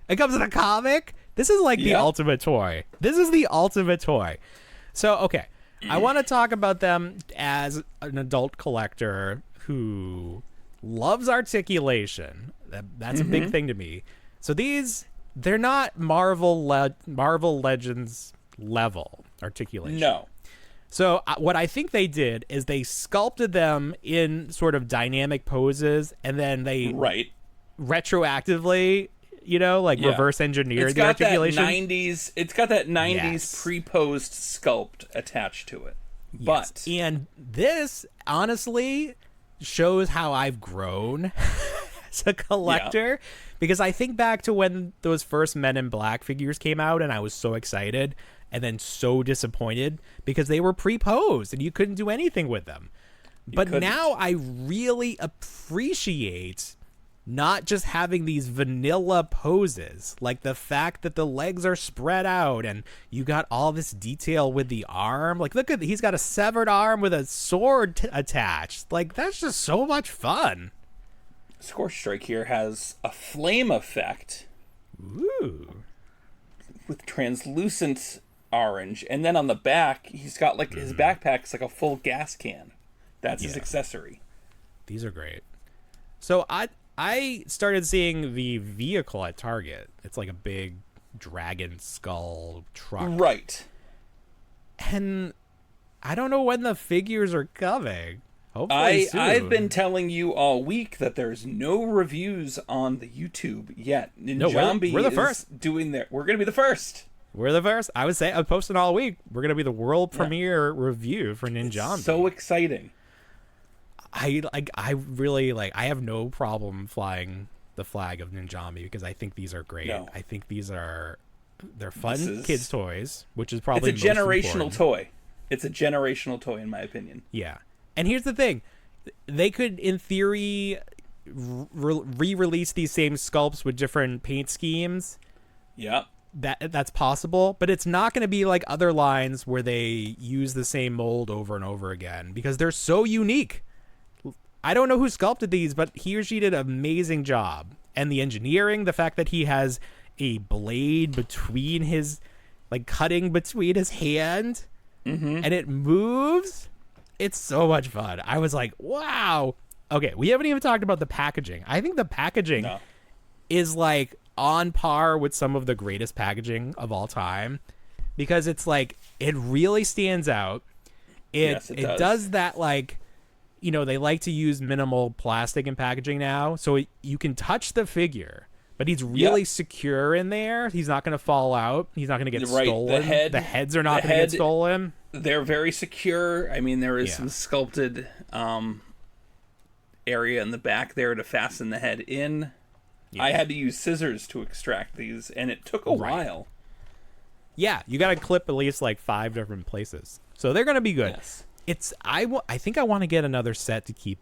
It comes in a comic? This is like the ultimate toy. This is the ultimate toy. So, okay. I want to talk about them as an adult collector who loves articulation. That's a big thing to me. So they're not Marvel Legends level articulation. No. So what I think they did is they sculpted them in sort of dynamic poses, and then they retroactively, reverse engineered the articulation. It's got that 90s pre-posed sculpt attached to it. Yes. And this honestly shows how I've grown as a collector, because I think back to when those first Men in Black figures came out, and I was so excited and then so disappointed because they were pre-posed and you couldn't do anything with them. But now I really appreciate not just having these vanilla poses, like the fact that the legs are spread out and you got all this detail with the arm. Like, look he's got a severed arm with a sword attached. Like, that's just so much fun. Scorch Strike here has a flame effect. Ooh. With translucent orange, and then on the back he's got like his backpack's like a full gas can. That's his accessory. These are great. So I started seeing the vehicle at Target. It's like a big dragon skull truck. Right. And I don't know when the figures are coming. Hopefully soon. I've been telling you all week that there's no reviews on the YouTube yet. Ninjombie we're the first. We're going to be the first. We're the first. I would say I'm posting all week. We're going to be the world premiere review for Ninjombie. It's so exciting. I really I have no problem flying the flag of Ninjombie because I think these are great. No. I think they're fun kids toys, which is probably it's a generational toy. It's a generational toy in my opinion. Yeah. And here's the thing. They could in theory re-release these same sculpts with different paint schemes. Yeah. That's possible, but it's not going to be like other lines where they use the same mold over and over again because they're so unique. I don't know who sculpted these, but he or she did an amazing job. And the engineering, the fact that he has a blade between his, cutting between his hand, and it moves. It's so much fun. I was like, wow. Okay, we haven't even talked about the packaging. I think the packaging is on par with some of the greatest packaging of all time because it's it really stands out. It does that they like to use minimal plastic in packaging now, so you can touch the figure, but he's really secure in there. He's not going to fall out. He's not going to get stolen. The heads are not going to get stolen. They're very secure. I mean, there is some sculpted area in the back there to fasten the head in. Yeah. I had to use scissors to extract these, and it took a while. Yeah, you got to clip at least 5 different places, so they're going to be good. Yes. I think I want to get another set to keep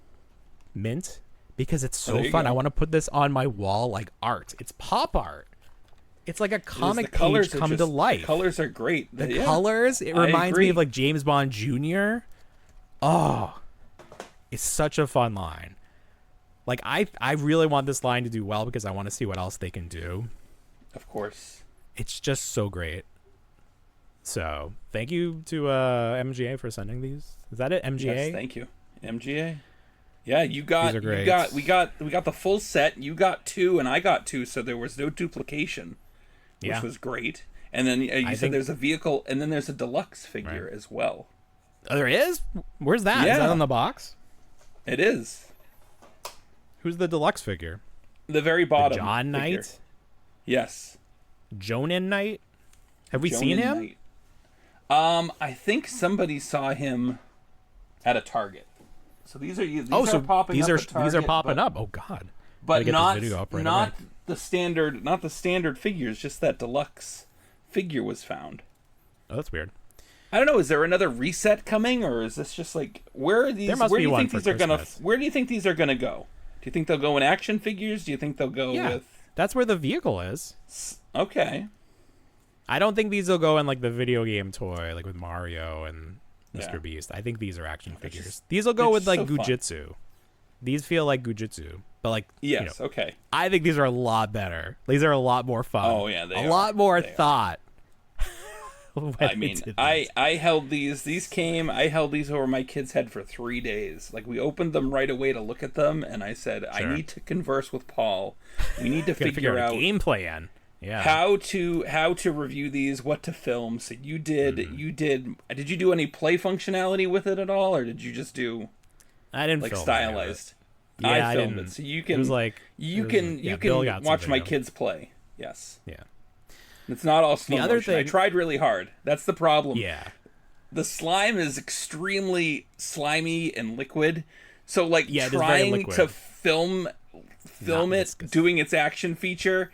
mint because it's there so you fun. go. I want to put this on my wall like art. It's pop art. It's like a comic page come to life. The colors are great. The colors, it reminds me of like James Bond Jr. Oh, it's such a fun line. Like I really want this line to do well because I want to see what else they can do. Of course. It's just so great. So thank you to MGA for sending these. Is that it? MGA? Yes, thank you. MGA. Yeah, you got, These are great. we got the full set. You got 2 and I got 2, so there was no duplication, which was great. And then you said there's a vehicle, and then there's a deluxe figure as well. Oh, there is? Where's that? Yeah. Is that on the box? It is. Who's the deluxe figure? The very bottom. The John figure. Knight? Yes. Jonan Knight? Have we seen him? Knight. I think somebody saw him at a Target. So these are popping up at Target, these are popping up. Oh God! But not right the standard figures. Just that deluxe figure was found. Oh, that's weird. I don't know. Is there another reset coming, or is this just like where are these? There must where be do you one think for these are gonna? Christmas. Where do you think these are gonna go? Do you think they'll go in action figures? Do you think they'll go with? That's where the vehicle is. Okay. I don't think these will go in like the video game toy, like with Mario and Mr. Yeah. Beast. I think these are action figures. These will go with like Gujitsu. These feel like Gujitsu, but like yes, okay. I think these are a lot better. These are a lot more fun. Oh yeah, they a are. lot more They are. thought. I mean, I held these. I held these over my kid's head for 3 days. Like, we opened them right away to look at them, and I said, I need to converse with Paul. We need to figure out a game plan. Yeah. how to review these, what to film. So you did you do any play functionality with it at all, or did you just do I didn't like film stylized? Yeah, I filmed didn't. it, so you can. It was like you it can was- yeah, you Bill can got some watch my video. kids play. Yes. Yeah. It's not all slow other motion. I thing- tried really hard. That's the problem. Yeah. The slime is extremely slimy and liquid. So like Yeah, it is very trying liquid. to film Not it viscous. doing its action feature,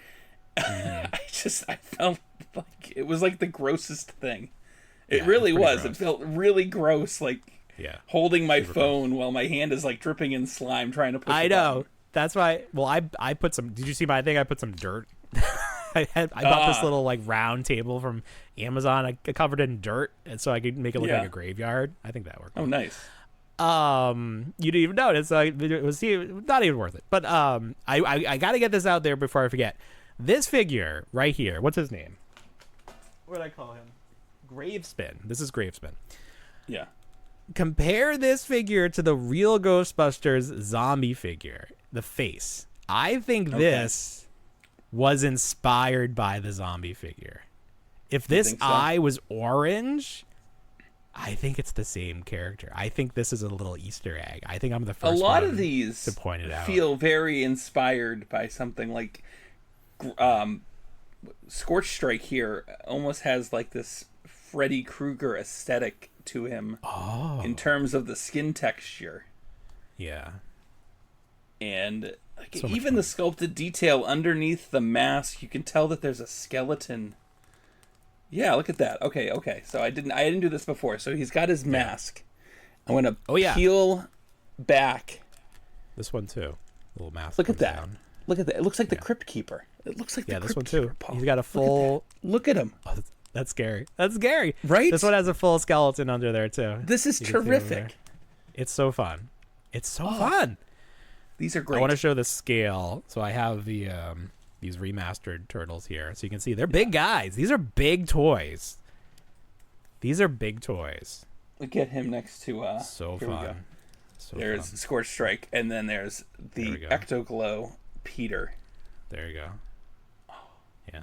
Mm-hmm. I felt like it was like the grossest thing. It Yeah, really it's pretty was. gross. It felt really gross, like Yeah. holding my phone while my hand is like dripping in slime trying to push I a know. button. That's why. Well, I put some. Did you see my thing? I put some dirt. I bought this little like round table from Amazon. I covered it in dirt, and so I could make it look Yeah. like a graveyard. I think that worked. Oh, nice. You didn't even notice. So it was not even worth it. But I got to get this out there before I forget. This figure right here. What's his name? What did I call him? Gravespin. This is Gravespin. Yeah. Compare this figure to the real Ghostbusters zombie figure, the face. I think this was inspired by the zombie figure. If this think so? eye was orange, I think it's the same character. I think this is a little Easter egg. I think I'm the A first lot one of these to point it out. feel very inspired by something like Scorch Strike here almost has like this Freddy Krueger aesthetic to him in terms of the skin texture. Yeah. And like, So much even the sculpted detail underneath the mask, you can tell that there's a skeleton. Yeah, look at that. Okay. So I didn't do this before. So he's got his mask. I'm gonna peel back. This one too. Little mask. Look at comes that. down. Look at that. It looks like the Crypt Keeper. It looks like the This Crypt one Keeper, too. Paul. He's got a full. Look at him. Oh, that's scary. That's scary. Right? This one has a full skeleton under there too. This is You can see over there. terrific. It's so fun. It's so fun. These are great. I want to show the scale. So I have the these remastered turtles here, so you can see they're big guys. These are big toys. These are big toys. We'll get him next to So here we go. fun. So There's fun. Scorch Strike, and then there's There the we go. Ectoglow Peter. There you go. Yeah.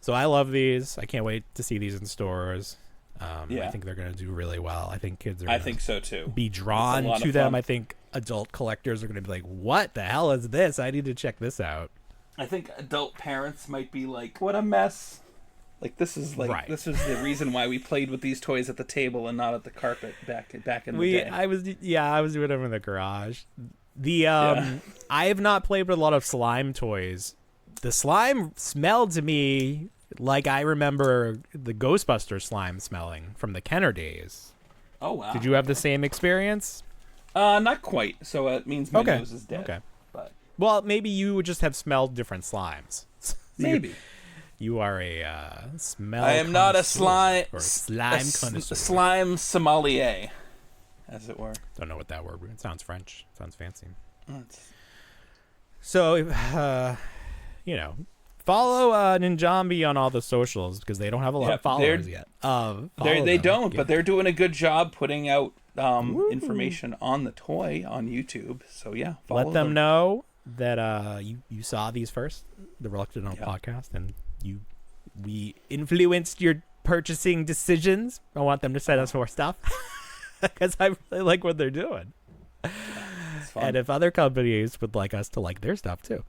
So I love these. I can't wait to see these in stores. I think they're going to do really well. I think kids are I gonna think so too. be drawn It's a lot to of them. fun. I think adult collectors are going to be like, what the hell is this? I need to check this out. I think adult parents might be like, "What a mess!" Like this is Right. this was the reason why we played with these toys at the table and not at the carpet back in the day. I was doing them in the garage. I have not played with a lot of slime toys. The slime smelled to me like I remember the Ghostbuster slime smelling from the Kenner days. Oh wow! Did you have the same experience? Not quite. So it means my Okay. nose is dead. Okay. But Well, maybe you would just have smelled different slimes. maybe. You are a smell. I am not a connoisseur, slime. or a slime connoisseur. Slime sommelier, as it were. Don't know what that word. It sounds French. Sounds fancy. It's- So, follow Ninjombie on all the socials because they don't have a lot Yeah, of followers yet. They Follow them. don't, Yeah. but they're doing a good job putting out information on the toy on YouTube. So yeah, follow Let them know that you saw these first, the Reluctant on podcast, and we influenced your purchasing decisions. I want them to send us more stuff because I really like what they're doing. It's fun. And if other companies would like us to like their stuff too,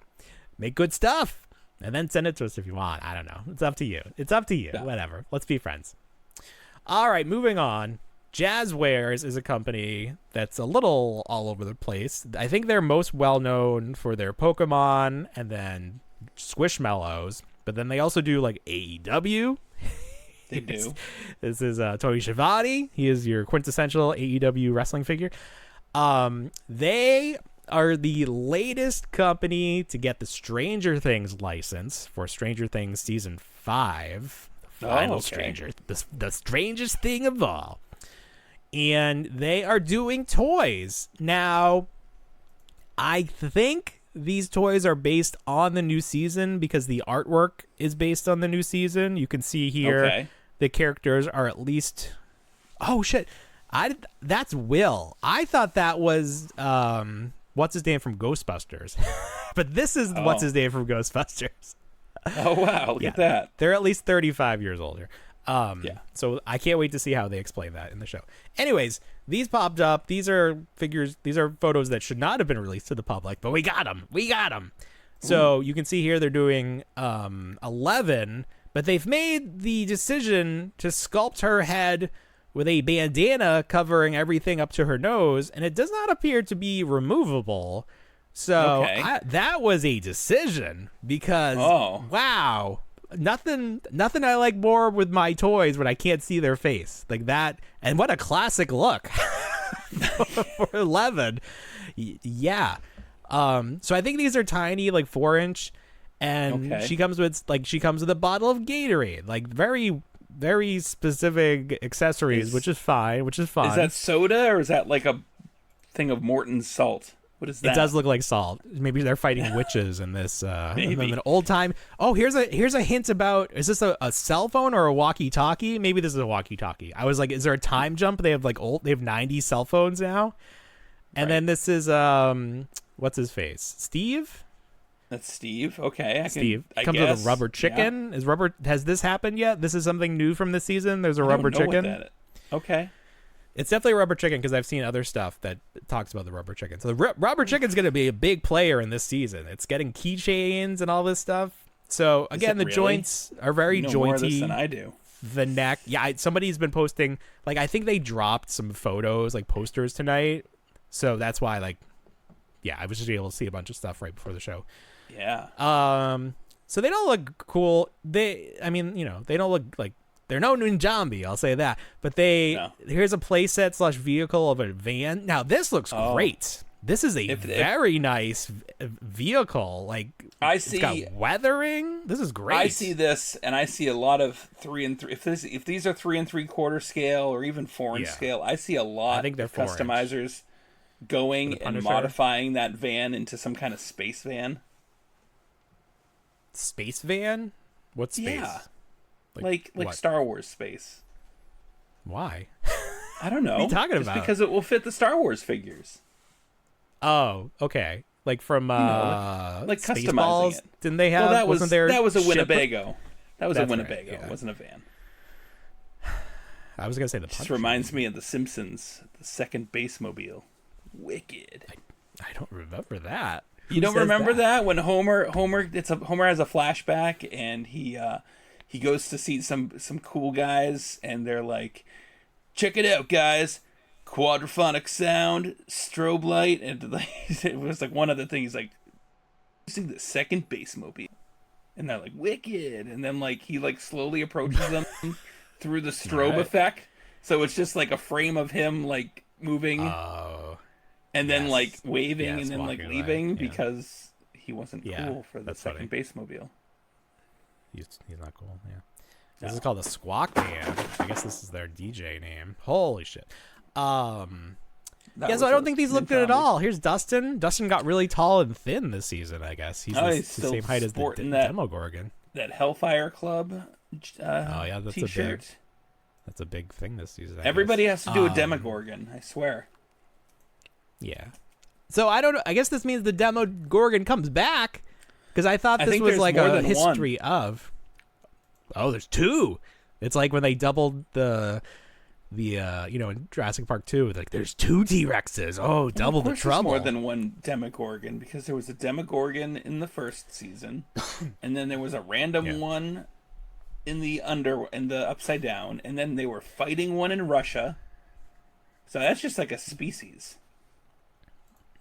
make good stuff and then send it to us if you want. I don't know. It's up to you. Yeah. Whatever. Let's be friends. All right, moving on. Jazwares is a company that's a little all over the place. I think they're most well known for their Pokemon and then Squishmallows, but then they also do like AEW. They do. This is Tony Schiavone. He is your quintessential AEW wrestling figure. They are the latest company to get the Stranger Things license for Stranger Things season 5. The final Stranger, the strangest thing of all. And they are doing toys. Now, I think these toys are based on the new season because the artwork is based on the new season. You can see here the characters are at least... Oh, shit. That's Will. I thought that was... what's his name from Ghostbusters? But this is what's his name from Ghostbusters. Oh, wow. Look at that. They're at least 35 years older. So I can't wait to see how they explain that in the show. Anyways, these popped up. These are figures. These are photos that should not have been released to the public, but we got them. So you can see here they're doing 11, but they've made the decision to sculpt her head with a bandana covering everything up to her nose, and it does not appear to be removable. So that was a decision because wow. Nothing I like more with my toys when I can't see their face like that. And what a classic look for 11. Yeah. So I think these are tiny, like 4-inch, and she comes with a bottle of Gatorade, like very, very specific accessories, which is fine. Is that soda or is that like a thing of Morton's salt? What is that? It does look like salt. Maybe they're fighting witches in this an old time. Oh, here's a hint about, is this a cell phone or a walkie-talkie? Maybe this is a walkie-talkie. I was like, is there a time jump? They have 90 cell phones now. And then this is what's his face? Steve? That's Steve. Okay. Steve I comes guess. with a rubber chicken. Yeah. Has this happened yet? This is something new from this season. There's a rubber don't know chicken. what that is. Okay. It's definitely a rubber chicken because I've seen other stuff that talks about the rubber chicken. So the rubber chicken's going to be a big player in this season. It's getting keychains and all this stuff. So again, the joints are very jointy. More of this than I do. The neck, somebody's been posting. Like I think they dropped some photos, like posters tonight. So that's why, I was just able to see a bunch of stuff right before the show. Yeah. So they don't look cool. They don't look like. They're no Ninjombie, I'll say that. But here's a playset / vehicle of a van. Now, this looks great. This is a very nice vehicle. It's got weathering. This is great. I see this, and I see a lot of 3 and 3. If these are 3 3/4 scale or even 4-inch scale, I see a lot of customizers going and modifying that van into some kind of space van. Space van? What space? Yeah. Like Star Wars space. Why? I don't know. What are you talking about? Because it will fit the Star Wars figures. Oh, okay. Like from like Spaceballs? customizing it. Didn't they have? Well, that was a ship? Winnebago. That was That's a Winnebago. right, yeah. It wasn't a van. I was gonna say the. Just reminds me of The Simpsons, the second base mobile. Wicked. I don't remember that. You don't remember that when Homer has a flashback and he goes to see some cool guys and they're like, check it out, guys, quadraphonic sound, strobe light, and it was like one of the things like using the second base mobile, and they're like wicked, and then he slowly approaches them through the strobe effect, so it's just like a frame of him moving. Oh. and then Yes. like waving Yes, and then like walking away, leaving yeah. because he wasn't Yeah, cool for the that's second funny. base mobile. He's not cool. Yeah. This No. is called the Squawk Band. I guess this is their DJ name. Holy shit. That Yeah, was so I don't a think these look good at Ninjombie. all. Here's Dustin. Dustin got really tall and thin this season, I guess. He's Oh, the he's still same height as the sporting that- Demogorgon. That Hellfire Club yeah, that's a t-shirt. That's a big thing this season. I Everybody guess. has to do a Demogorgon, I swear. Yeah. So I don't know. I guess this means the Demogorgon comes back because I thought I this think was there's like more a than history of. Oh, there's two. It's like when they doubled the in Jurassic Park 2, like there's two T-Rexes. Oh, double Of the course trouble. There's more than one Demogorgon because there was a Demogorgon in the first season, and then there was a random one in the Upside Down, and then they were fighting one in Russia. So that's just like a species.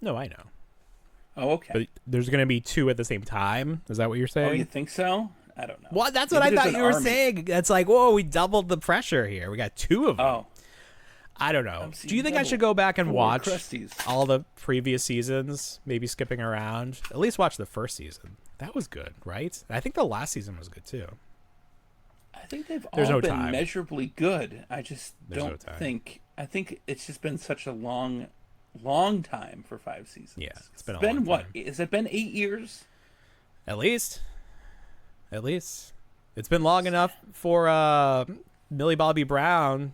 No, I know. Oh, okay. But there's going to be two at the same time. Is that what you're saying? Oh, you think so? I don't know. Well, that's what Maybe I there's thought an you were army. saying. That's like, whoa, we doubled the pressure here. We got two of them. Oh, I don't know. I'm Do you seeing think I double. should go back and Four watch Crusties. all the previous seasons, maybe skipping around? At least watch the first season. That was good, right? I think the last season was good too. I think they've There's all no been time. measurably good. I just There's no don't time. think. I think it's just been such a long time for 5 seasons. Yeah, it's been a long what? time. Has it been 8 years? At least. It's been long enough for Millie Bobby Brown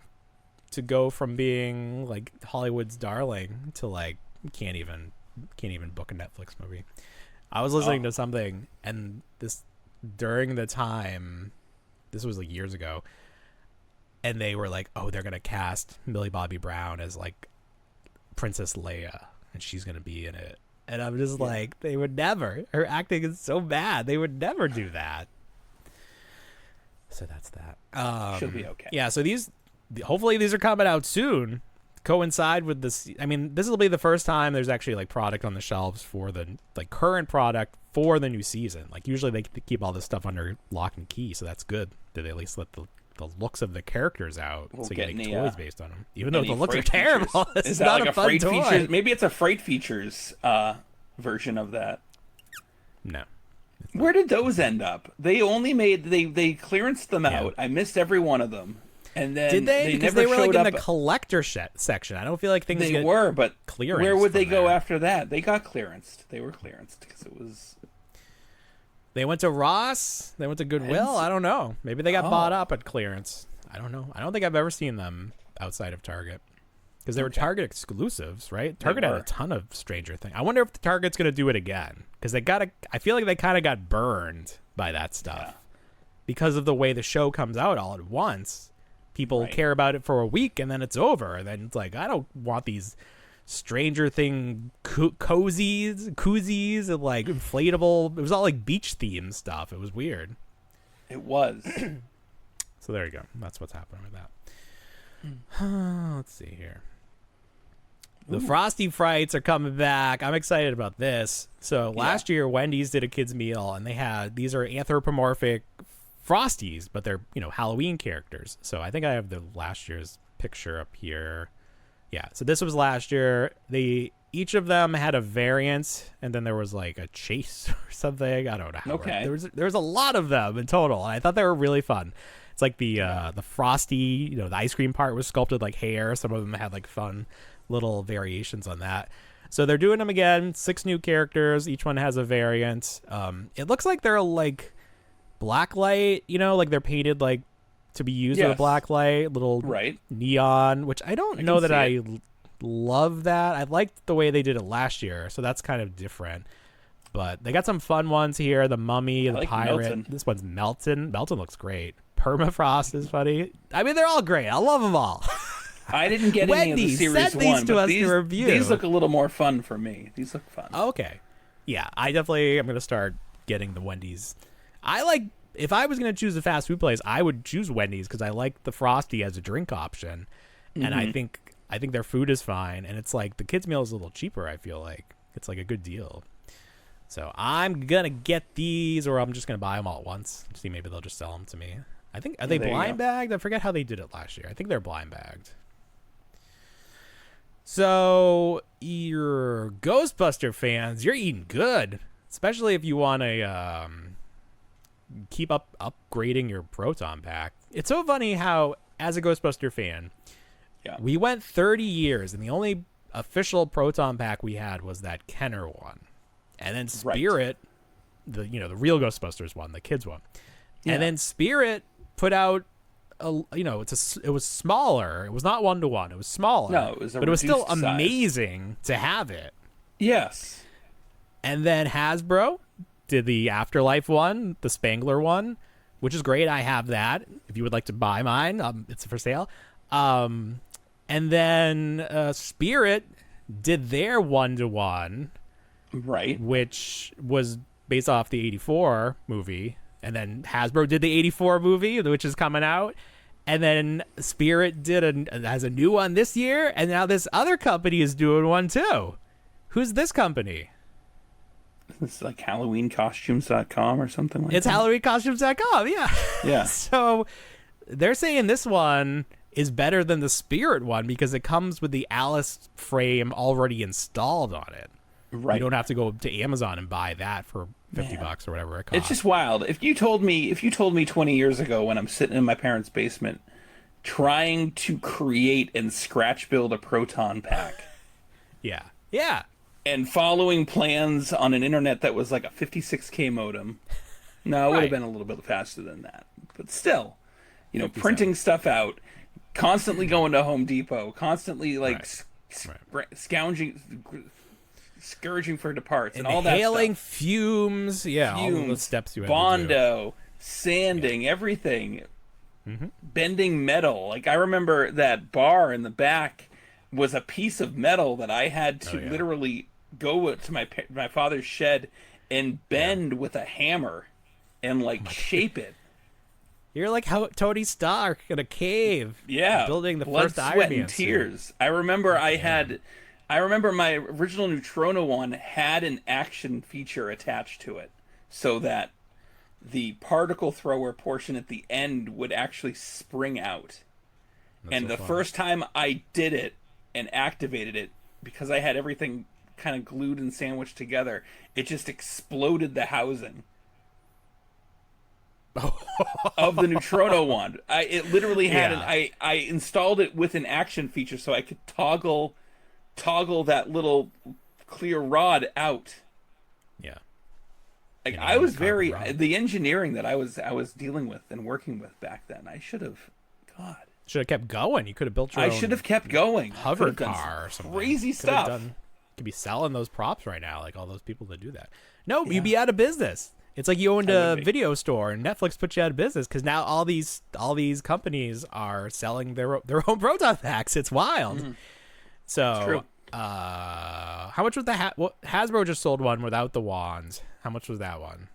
to go from being like Hollywood's darling to like can't even book a Netflix movie. I was listening to something, and this during the time, this was like years ago, and they were like, oh, they're gonna cast Millie Bobby Brown as like Princess Leia, and she's gonna be in it. And I'm just like, they would never. Her acting is so bad. They would never do that. So that's that. She'll be okay. Yeah, so hopefully these are coming out soon. Coincide with this. I mean, this will be the first time there's actually like product on the shelves for the like current product for the new season. Like usually they keep all this stuff under lock and key, so that's good. That they at least let the looks of the characters out, We'll so you get can make any, toys based on them. Even though Any the looks are Freight features? terrible, it's Is that not like a fun Freight toy. Features? Maybe it's a Freight Features version of that. No. Where did those end up? They only made they clearanced them Yeah. out. I missed every one of them. And then Did they? Because never they were like showed in up. the collector section. I don't feel like things They get were, but clearance where would they from go there. after that? They got clearanced. They were clearanced because it was. They went to Ross. They went to Goodwill. I don't know. Maybe they got Oh. bought up at clearance. I don't know. I don't think I've ever seen them outside of Target because they were Target exclusives, right? Target had were. a ton of Stranger Things. I wonder if the Target's going to do it again because I feel like they kind of got burned by that stuff because of the way the show comes out all at once. People Right. care about it for a week and then it's over. And then it's like, I don't want these Stranger Thing koozies and like inflatable. It was all like beach themed stuff. It was weird. It was. So there you go. That's what's happening with that. Let's see here. The Frosty Frights are coming back. I'm excited about this. So last year, Wendy's did a kids meal, and they had these are anthropomorphic Frosties, but they're Halloween characters. So I think I have the last year's picture up here. Yeah. So this was last year. Each of them had a variant, and then there was like a chase or something. I don't know. How Okay. There was a lot of them in total, and I thought they were really fun. It's like the Frosty, the ice cream part was sculpted like hair. Some of them had like fun little variations on that. So they're doing them again. 6 new characters. Each one has a variant. It looks like they're like blacklight, like they're painted like to be used with a Yes. blacklight, little Right. neon, which I don't know can that see I love that. I liked the way they did it last year, so that's kind of different. But they got some fun ones here. The Mummy, the like Pirate. Melton. This one's Melton. Melton looks great. Permafrost is funny. I mean, they're all great. I love them all. I didn't get any of the Wendy, series send these 1, to but us to these, review. these look a little more fun for me. These look fun. Okay. Yeah, I'm going to start getting the Wendy's. If I was going to choose a fast food place, I would choose Wendy's because I like the Frosty as a drink option. And I think their food is fine. And it's like the kids' meal is a little cheaper, I feel like. It's like a good deal. So I'm going to get these, or I'm just going to buy them all at once. See, maybe they'll just sell them to me. Are they there you blind go. bagged? I forget how they did it last year. I think they're blind bagged. So you're Ghostbuster fans, you're eating good, especially if you want to keep upgrading your proton pack. It's so funny how, as a Ghostbuster fan, we went 30 years, and the only official proton pack we had was that Kenner one, and then Spirit, the real Ghostbusters one, the kids one, and then Spirit put out it was smaller. It was not 1-to-1. It was smaller. No, it was but it was still size. Amazing to have it. Yes. And then Hasbro did the Afterlife one, the Spangler one, which is great. I have that. If you would like to buy mine, it's for sale. And then Spirit did their 1-to-1, right, which was based off the 84 movie. And then Hasbro did the 84 movie, which is coming out. And then Spirit has a new one this year, and now this other company is doing one too. Who's this company? It's like HalloweenCostumes.com or something like that. It's HalloweenCostumes.com, yeah. Yeah. So they're saying this one is better than the Spirit one because it comes with the Alice frame already installed on it. Right. You don't have to go to Amazon and buy that for $50 or whatever it costs. It's just wild. If you told me 20 years ago when I'm sitting in my parents' basement trying to create and scratch build a proton pack. Yeah. And following plans on an internet that was like a 56K modem. No, it would have been a little bit faster than that. But still, printing stuff out, constantly going to Home Depot, constantly scourging for the parts and all that stuff. Inhaling fumes, all the steps you have Bondo, sanding, everything. Mm-hmm. Bending metal. Like, I remember that bar in the back was a piece of metal that I had to literally go to my father's shed and bend with a hammer and shape it. You're like how Tony Stark in a cave. Yeah, building the blood, first sweat, Iron Man and tears. Suit. I remember my original Neutrona one had an action feature attached to it, so that the particle thrower portion at the end would actually spring out. And the first time I did it and activated it, because I had everything kind of glued and sandwiched together, it just exploded the housing of the Neutrona one. It literally had I installed it with an action feature so I could toggle that little clear rod out. Yeah. Like, I was the engineering that I was dealing with and working with back then. I should have kept going. You could have built your own. I should have kept going. Hover car or something. Crazy stuff. Could be selling those props right now, like all those people that do that. No, you'd be out of business. It's like you owned a video store and Netflix put you out of business because now all these companies are selling their own proton packs. It's wild. Mm-hmm. So, true. How much was the Hasbro just sold one without the wands? How much was that one?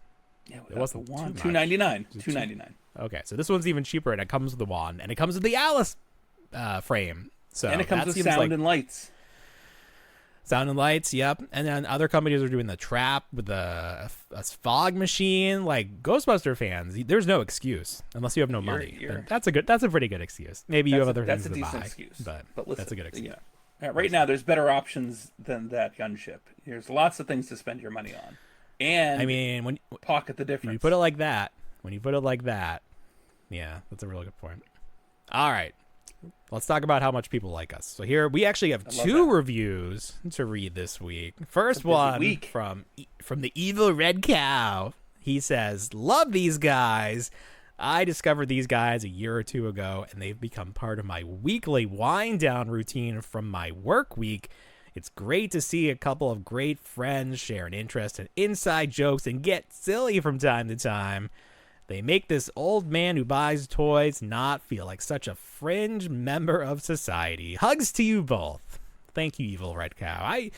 Yeah, it wasn't $299. $299. Okay, so this one's even cheaper, and it comes with the wand, and it comes with the Alice frame. So and it comes with sound and lights. Sound and lights, yep. And then other companies are doing the trap with a fog machine. Like, Ghostbuster fans, there's no excuse unless you have no money. That's a pretty good excuse. Maybe you have other things to buy. That's a decent excuse. But listen, that's a good excuse. Yeah. Right now, there's better options than that gunship. There's lots of things to spend your money on, and I mean, when pocket the difference. When you put it like that, yeah, that's a really good point. All right. Let's talk about how much people like us. So here we actually have two reviews to read this week. First one from the Evil Red Cow. He says, "Love these guys. I discovered these guys a year or two ago, and they've become part of my weekly wind down routine from my work week. It's great to see a couple of great friends share an interest in inside jokes and get silly from time to time. They make this old man who buys toys not feel like such a fringe member of society. Hugs to you both." Thank you, Evil Red Cow. I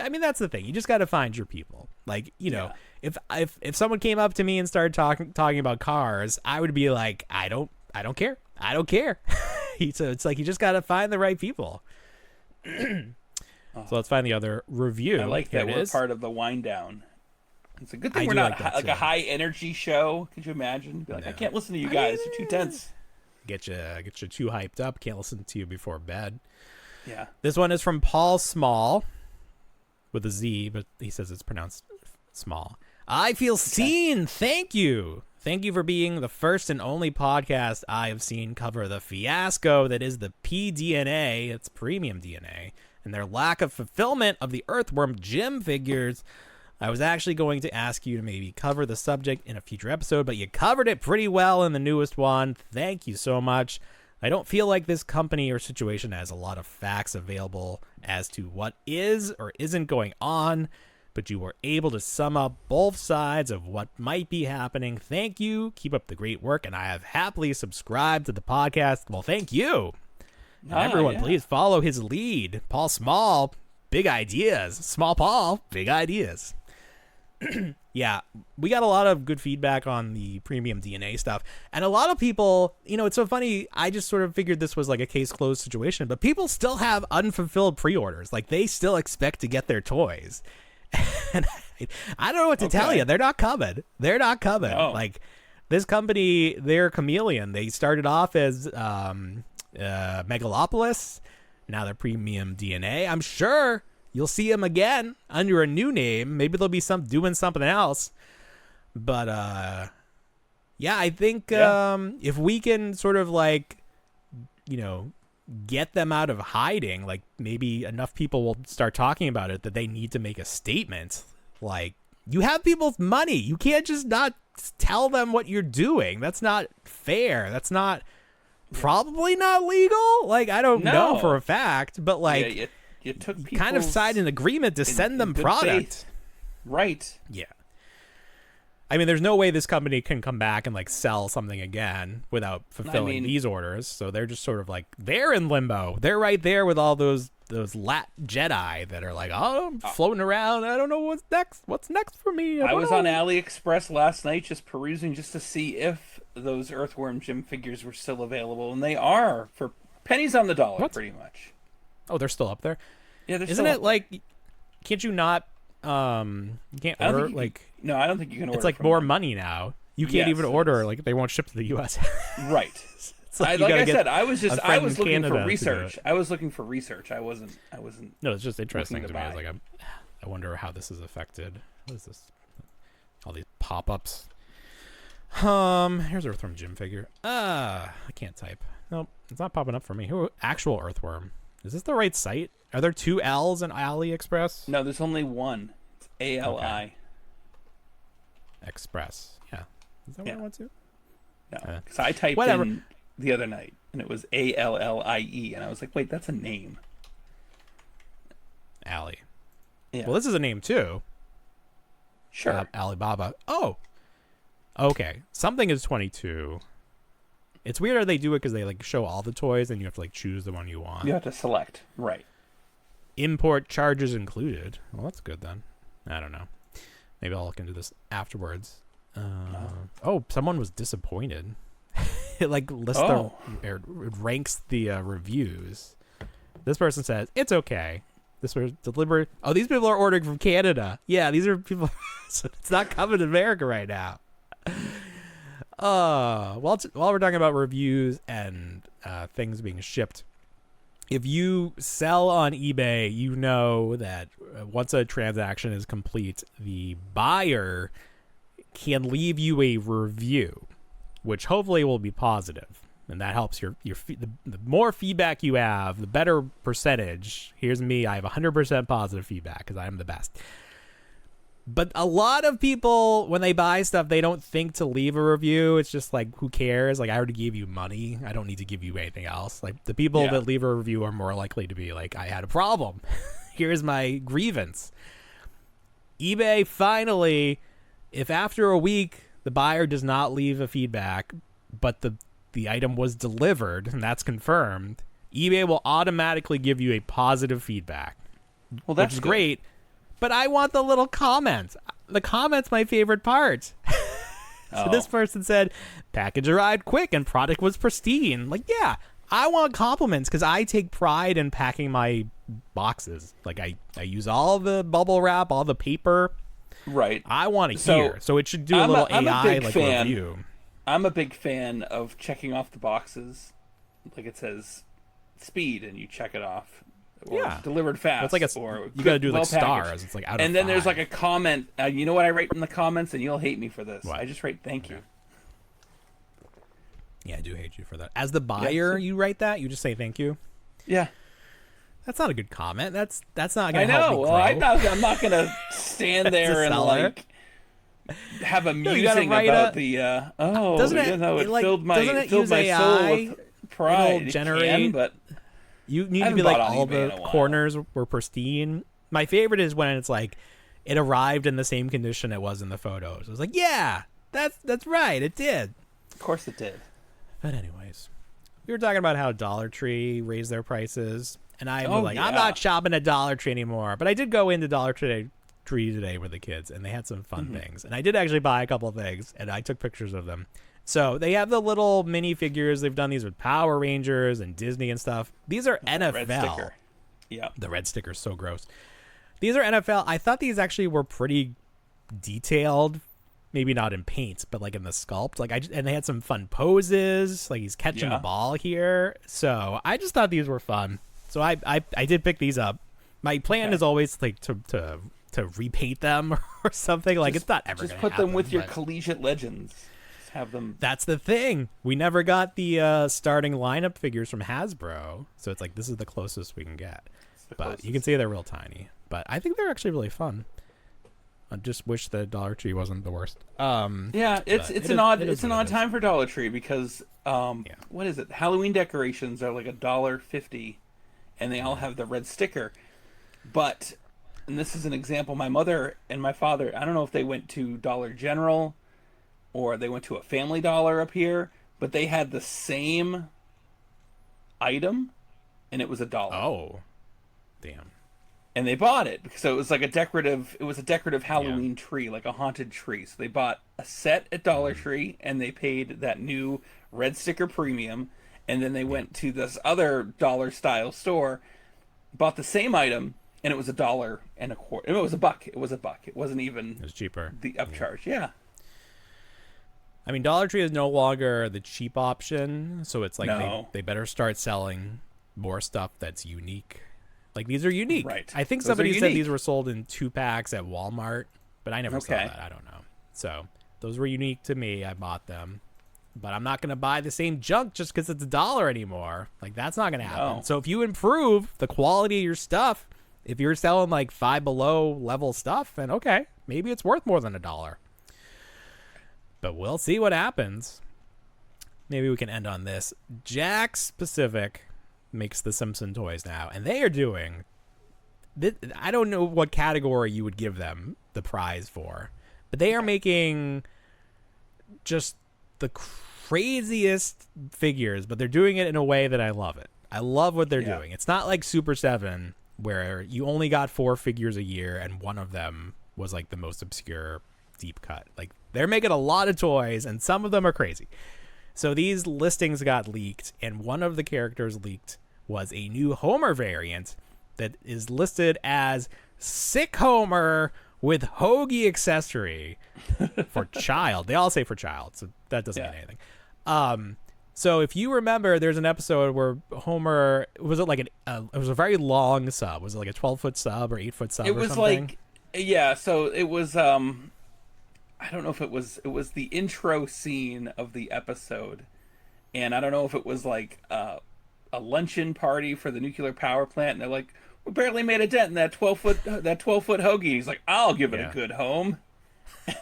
mean, that's the thing. You just got to find your people. Like, if someone came up to me and started talking about cars, I would be like, I don't care. I don't care. So it's like you just got to find the right people. So let's find the other review. I like that we're part of the wind down. It's a good thing we're not like a high energy show. Could you imagine? Be like, I can't listen to you guys. You're too tense. Get you too hyped up. Can't listen to you before bed. Yeah. This one is from Paul Small with a Z, but he says it's pronounced small. I feel seen. Thank you. Thank you for being the first and only podcast I have seen cover the fiasco that is the PDNA, it's premium DNA, and their lack of fulfillment of the Earthworm Jim figures. I was actually going to ask you to maybe cover the subject in a future episode, but you covered it pretty well in the newest one. Thank you so much. I don't feel like this company or situation has a lot of facts available as to what is or isn't going on, but you were able to sum up both sides of what might be happening. Thank you. Keep up the great work, and I have happily subscribed to the podcast. Well, thank you. And everyone, please follow his lead. Paul Small, big ideas. Small Paul, big ideas. Yeah, we got a lot of good feedback on the premium DNA stuff. And a lot of people, it's so funny. I just sort of figured this was like a case closed situation, but people still have unfulfilled pre-orders. Like, they still expect to get their toys. And I don't know what to tell you. They're not coming. They're not coming. No. Like, this company, they're chameleon. They started off as Megalopolis. Now they're premium DNA. I'm sure you'll see them again under a new name. Maybe they'll be doing something else. But yeah, I think if we can sort of get them out of hiding, like maybe enough people will start talking about it that they need to make a statement. Like, you have people's money. You can't just not tell them what you're doing. That's not fair. That's probably not legal. Like, I don't know for a fact, but like, you took you kind of signed an agreement to send them product. Faith. Right. Yeah. I mean, there's no way this company can come back and like sell something again without fulfilling these orders. So they're just sort of like, they're in limbo. They're right there with all those LAAT Jedi that are like, oh, I'm floating around. I don't know what's next. What's next for me? I was on AliExpress last night just perusing just to see if those Earthworm Jim figures were still available, and they are for pennies on the dollar, pretty much. Oh, they're still up there? Yeah, they're Isn't still it up like, can't you not, you can't order, no, I don't think you can order. It's like more money now. You can't even order, like, they won't ship to the U.S. Right. It's like I said, I was looking for research. I was looking for research. I wasn't. No, it's just interesting to me. It's like, I wonder how this is affected. What is this? All these pop-ups. Here's Earthworm Jim figure. I can't type. Nope, it's not popping up for me. Who? Actual Earthworm. Is this the right site? Are there two L's in AliExpress? No, there's only one. It's ALI. Okay. Express. Yeah. Is that what I want to? No, because I typed in the other night, and it was ALLIE, and I was like, wait, that's a name. Ali. Yeah. Well, this is a name, too. Sure. Alibaba. Oh. Okay. Something is 22. It's weird how they do it because they like show all the toys, and you have to like choose the one you want. You have to select. Right. Import charges included. Well, that's good then. I don't know. Maybe I'll look into this afterwards. Oh, someone was disappointed. It like lists it ranks the reviews. This person says it's okay. This was delivered. Oh, these people are ordering from Canada. Yeah, these are people. So it's not coming to America right now. While we're talking about reviews and things being shipped, if you sell on eBay, you know that once a transaction is complete, the buyer can leave you a review, which hopefully will be positive, and that helps the more feedback you have, the better percentage. Here's me. I have 100% positive feedback because I am the best. But a lot of people, when they buy stuff, they don't think to leave a review. It's just like, who cares? Like, I already gave you money. I don't need to give you anything else. Like, the people that leave a review are more likely to be like, I had a problem. Here's my grievance. eBay finally, if after a week the buyer does not leave a feedback, but the item was delivered, and that's confirmed, eBay will automatically give you a positive feedback. Well, that's which is great. But I want the little comments. The comments my favorite part. So this person said, package arrived quick and product was pristine. Like, yeah, I want compliments because I take pride in packing my boxes. Like, I use all the bubble wrap, all the paper. Right. I want to hear. So it should do a little AI like review. I'm a big fan of checking off the boxes. Like, it says speed and you check it off. or delivered fast. It's like or you got to do like well-packaged. stars. It's like out of And then there's 5. like a comment. You know what I write in the comments, and you'll hate me for this. What? I just write thank you. Yeah, I do hate you for that. As the buyer, you write that. You just say thank you. Yeah. That's not a good comment. That's not I going to help know. me Well, grow. I'm not gonna stand there and seller. like have a you gotta musing write about a- the. Doesn't it- you know, it, it like, filled doesn't my it filled use my soul AI? with pride. It generate- can, but You need I to be haven't like bought on all eBay in the a while. corners were pristine. My favorite is when it's like it arrived in the same condition it was in the photos. I was like, yeah, that's right, it did. of course it did. But anyways, we were talking about how Dollar Tree raised their prices, and I was like, I'm yeah. not shopping at Dollar Tree anymore. But I did go into Dollar Tree today with the kids, and they had some fun things. And I did actually buy a couple of things, and I took pictures of them. So they have the little mini figures. They've done these with Power Rangers and Disney and stuff. These are NFL. Red sticker. Yeah. The red sticker's so gross. These are NFL. I thought these actually were pretty detailed. Maybe not in paint, but like in the sculpt. And they had some fun poses. Like he's catching the ball here. So I just thought these were fun. So I did pick these up. My plan is always like to repaint them or something. Like it's not ever Just gonna put happen, them with your but collegiate legends. Just have them. that's the thing. We never got the starting lineup figures from Hasbro. So it's like this is the closest we can get. But you can see they're real tiny. But I think they're actually really fun. I just wish the Dollar Tree wasn't the worst. Yeah, it's an odd time for Dollar Tree because what is it? Halloween decorations are like $1.50, and they all have the red sticker. But, and this is an example, my mother and my father, I don't know if they went to Dollar General or they went to a Family Dollar up here, but they had the same item, and it was $1. Oh, damn. And they bought it because it was like a decorative Halloween tree, like a haunted tree. So they bought a set at Dollar Tree and they paid that new red sticker premium. And then they went to this other dollar style store, bought the same item, and it was $1.25. It was $1. It was $1. It wasn't even. It was cheaper. The upcharge. Yeah. I mean, Dollar Tree is no longer the cheap option, so it's like they better start selling more stuff that's unique. Like these are unique. Right. I think Those somebody are said unique. these were sold in 2-packs at Walmart, but I never saw Okay. that. I don't know. So those were unique to me. I bought them, but I'm not going to buy the same junk just because it's $1 anymore. Like that's not going to happen. No. So if you improve the quality of your stuff, if you're selling like Five Below level stuff, then okay, maybe it's worth more than $1. But we'll see what happens. Maybe we can end on this. Jakks Pacific makes the Simpson toys now, and they are doing. I don't know what category you would give them the prize for, but they are making just the craziest figures, but they're doing it in a way that I love it. I love what they're doing. It's not like Super 7 where you only got 4 figures a year and one of them was like the most obscure deep cut. Like they're making a lot of toys and some of them are crazy. So these listings got leaked, and one of the characters leaked was a new Homer variant that is listed as Sick Homer with Hoagie accessory for child. They all say for child, so that doesn't mean anything. So if you remember, there's an episode where Homer was it like it was a very long sub. Was it like a 12-foot sub or 8-foot sub? It was something? So it was I don't know if it was the intro scene of the episode, and I don't know if it was like a luncheon party for the nuclear power plant, and they're like, we barely made a dent in that 12-foot hoagie. He's like, I'll give it a good home.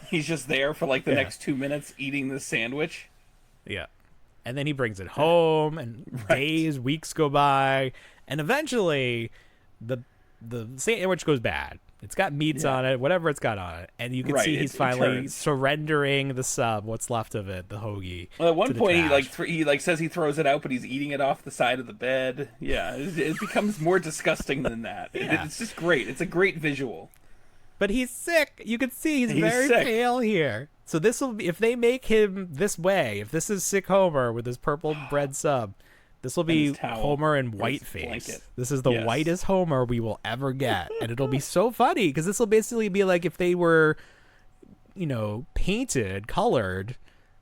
He's just there for like the next 2 minutes eating the sandwich. Yeah. And then he brings it home, and days, weeks go by, and eventually the sandwich goes bad. It's got meats on it, whatever it's got on it, and you can see he's finally surrendering the sub, what's left of it, the hoagie. Well, at one point he says he throws it out, but he's eating it off the side of the bed. Yeah, it becomes more disgusting than that. It's just great. It's a great visual. But he's sick. You can see he's very sick. pale here. So this will be, if they make him this way, if this is Sick Homer with his purple bread sub, this will be Homer in whiteface. This is the whitest Homer we will ever get. And it'll be so funny because this will basically be like if they were, painted, colored,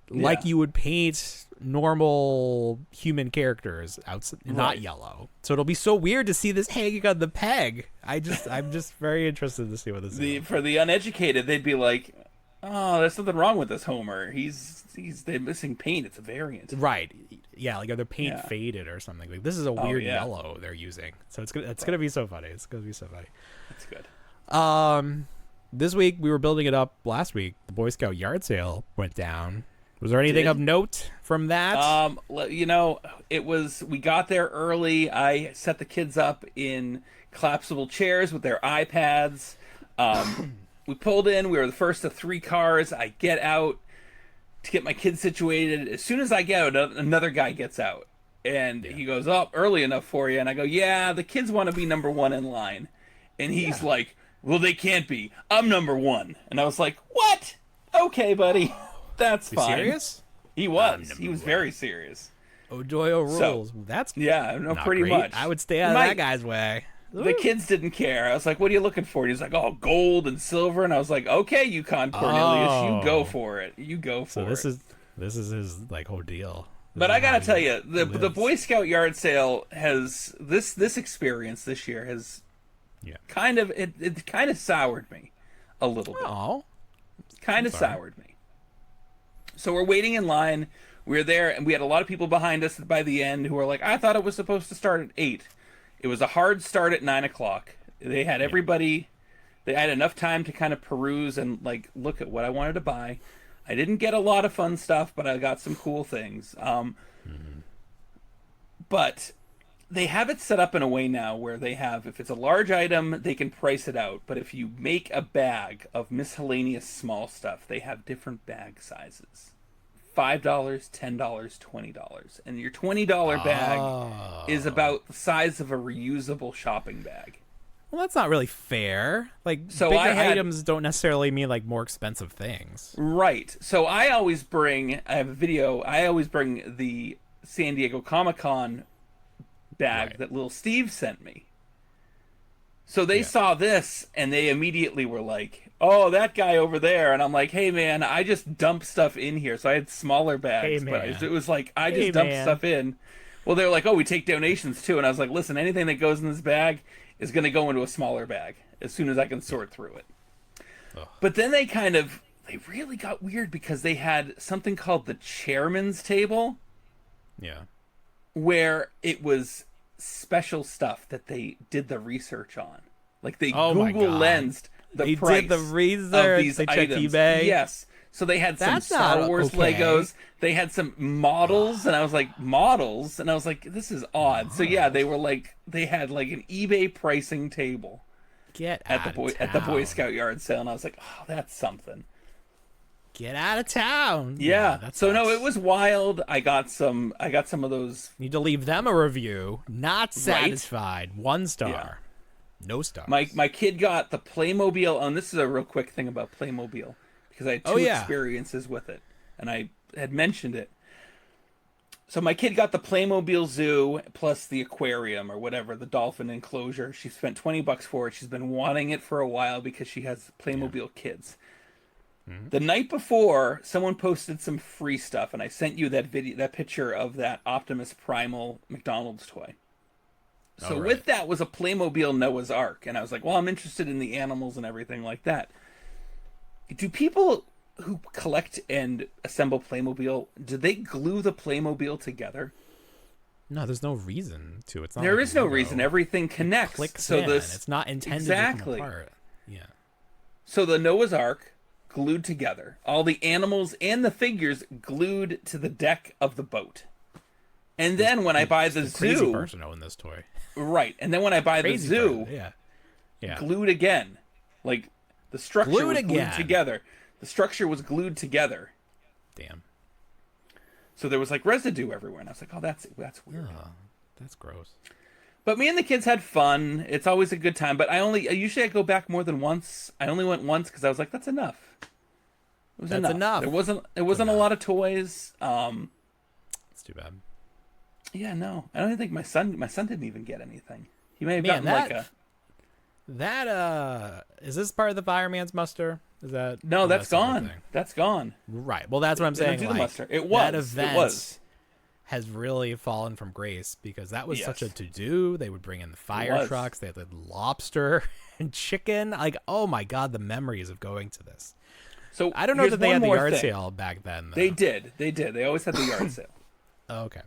like you would paint normal human characters not yellow. So it'll be so weird to see this hanging on the peg. I'm just very interested to see what this is. For the uneducated, they'd be like, "Oh, there's something wrong with this Homer. They're missing paint. It's a variant." Right. Yeah, like their paint faded or something. Like this is a weird yellow they're using. So it's gonna be so funny. It's gonna be so funny. That's good. This week we were building it up. Last week the Boy Scout yard sale went down. Was there anything of note from that? We got there early. I set the kids up in collapsible chairs with their iPads. We pulled in. We were the first of 3 cars. I get out to get my kids situated. As soon as I get out, another guy gets out. And he goes, "Oh, early enough for you." And I go, "Yeah, the kids want to be number 1 in line." And he's like, "Well, they can't be. I'm number 1." And I was like, "What? Okay, buddy. That's fine." Serious? He was. He was very serious. Odoyo rules. So, that's pretty great. much. I would stay out of that guy's way. The kids didn't care. I was like, "What are you looking for?" And he's like, "Oh, gold and silver." And I was like, "Okay, Yukon Cornelius, you go for it. You go for it." So this is his like whole deal. But I gotta tell you, the Boy Scout yard sale has this experience this year has kind of soured me a little bit. Oh, kind of soured me. So we're waiting in line. We were there, and we had a lot of people behind us by the end who were like, "I thought it was supposed to start at 8." It was a hard start at 9 o'clock. They had everybody. They had enough time to kind of peruse and like look at what I wanted to buy. I didn't get a lot of fun stuff, but I got some cool things. But they have it set up in a way now where they have, if it's a large item, they can price it out. But if you make a bag of miscellaneous small stuff, they have different bag sizes. $5, $10, $20. And your $20 bag is about the size of a reusable shopping bag. Well, that's not really fair. Like, so bigger items don't necessarily mean like more expensive things. Right. So I always bring the San Diego Comic-Con bag that little Steve sent me. So they saw this and they immediately were like, "Oh, that guy over there." And I'm like, "Hey man, I just dump stuff in here." So I had smaller bags, but it was like I just dumped stuff in. Well, they were like, "Oh, we take donations too." And I was like, "Listen, anything that goes in this bag is going to go into a smaller bag as soon as I can sort through it." But then they really got weird because they had something called the chairman's table. Yeah. Where it was special stuff that they did the research on. Like they Google lensed the price did the research. Of these they items. checked eBay. Yes. So they had some Star Wars Legos. They had some models, and I was like, models? And I was like, this is odd. So yeah, they had like an eBay pricing table at the Boy Scout yard sale, and I was like, oh, that's something. Get out of town. Yeah. So no, it was wild. I got some of those. Need to leave them a review. Not satisfied. 1 star. Yeah. No stars. My kid got the Playmobil, and this is a real quick thing about Playmobil because I had 2 experiences with it, and I had mentioned it. So my kid got the Playmobil Zoo plus the aquarium or whatever, the dolphin enclosure. She spent $20 for it. She's been wanting it for a while because she has Playmobil kids. The night before, someone posted some free stuff, and I sent you that picture of that Optimus Primal McDonald's toy. So with that was a Playmobil Noah's Ark, and I was like, well, I'm interested in the animals and everything like that. Do people who collect and assemble Playmobil, do they glue the Playmobil together? No, there's no reason to. It's not. There is no reason. Everything connects. Clicks in. It's not intended to come apart. Yeah. So the Noah's Ark glued together. All the animals and the figures glued to the deck of the boat. And then when I buy the zoo, crazy person owning this toy. Right. And then when I buy the zoo, glued again. Like the structure was glued together. The structure was glued together. Damn. So there was like residue everywhere, and I was like, "Oh, that's weird. That's gross." But me and the kids had fun. It's always a good time. But usually I go back more than once. I only went once because I was like, "That's enough." It was enough. It wasn't a lot of toys. That's too bad. Yeah, no, I don't think my son didn't even get anything. He may have gotten is this part of the fireman's muster? Is that no? That's gone. That's gone. Right. Well, that's what I'm saying. Do the muster. It was. has really fallen from grace because that was such a Yes. to-do. They would bring in the fire was. trucks. They had the lobster and chicken. Like, oh my God, the memories of going to this. So I don't know here's that they one had the more yard thing. sale back then, though. They did. They always had the yard sale. Oh, okay.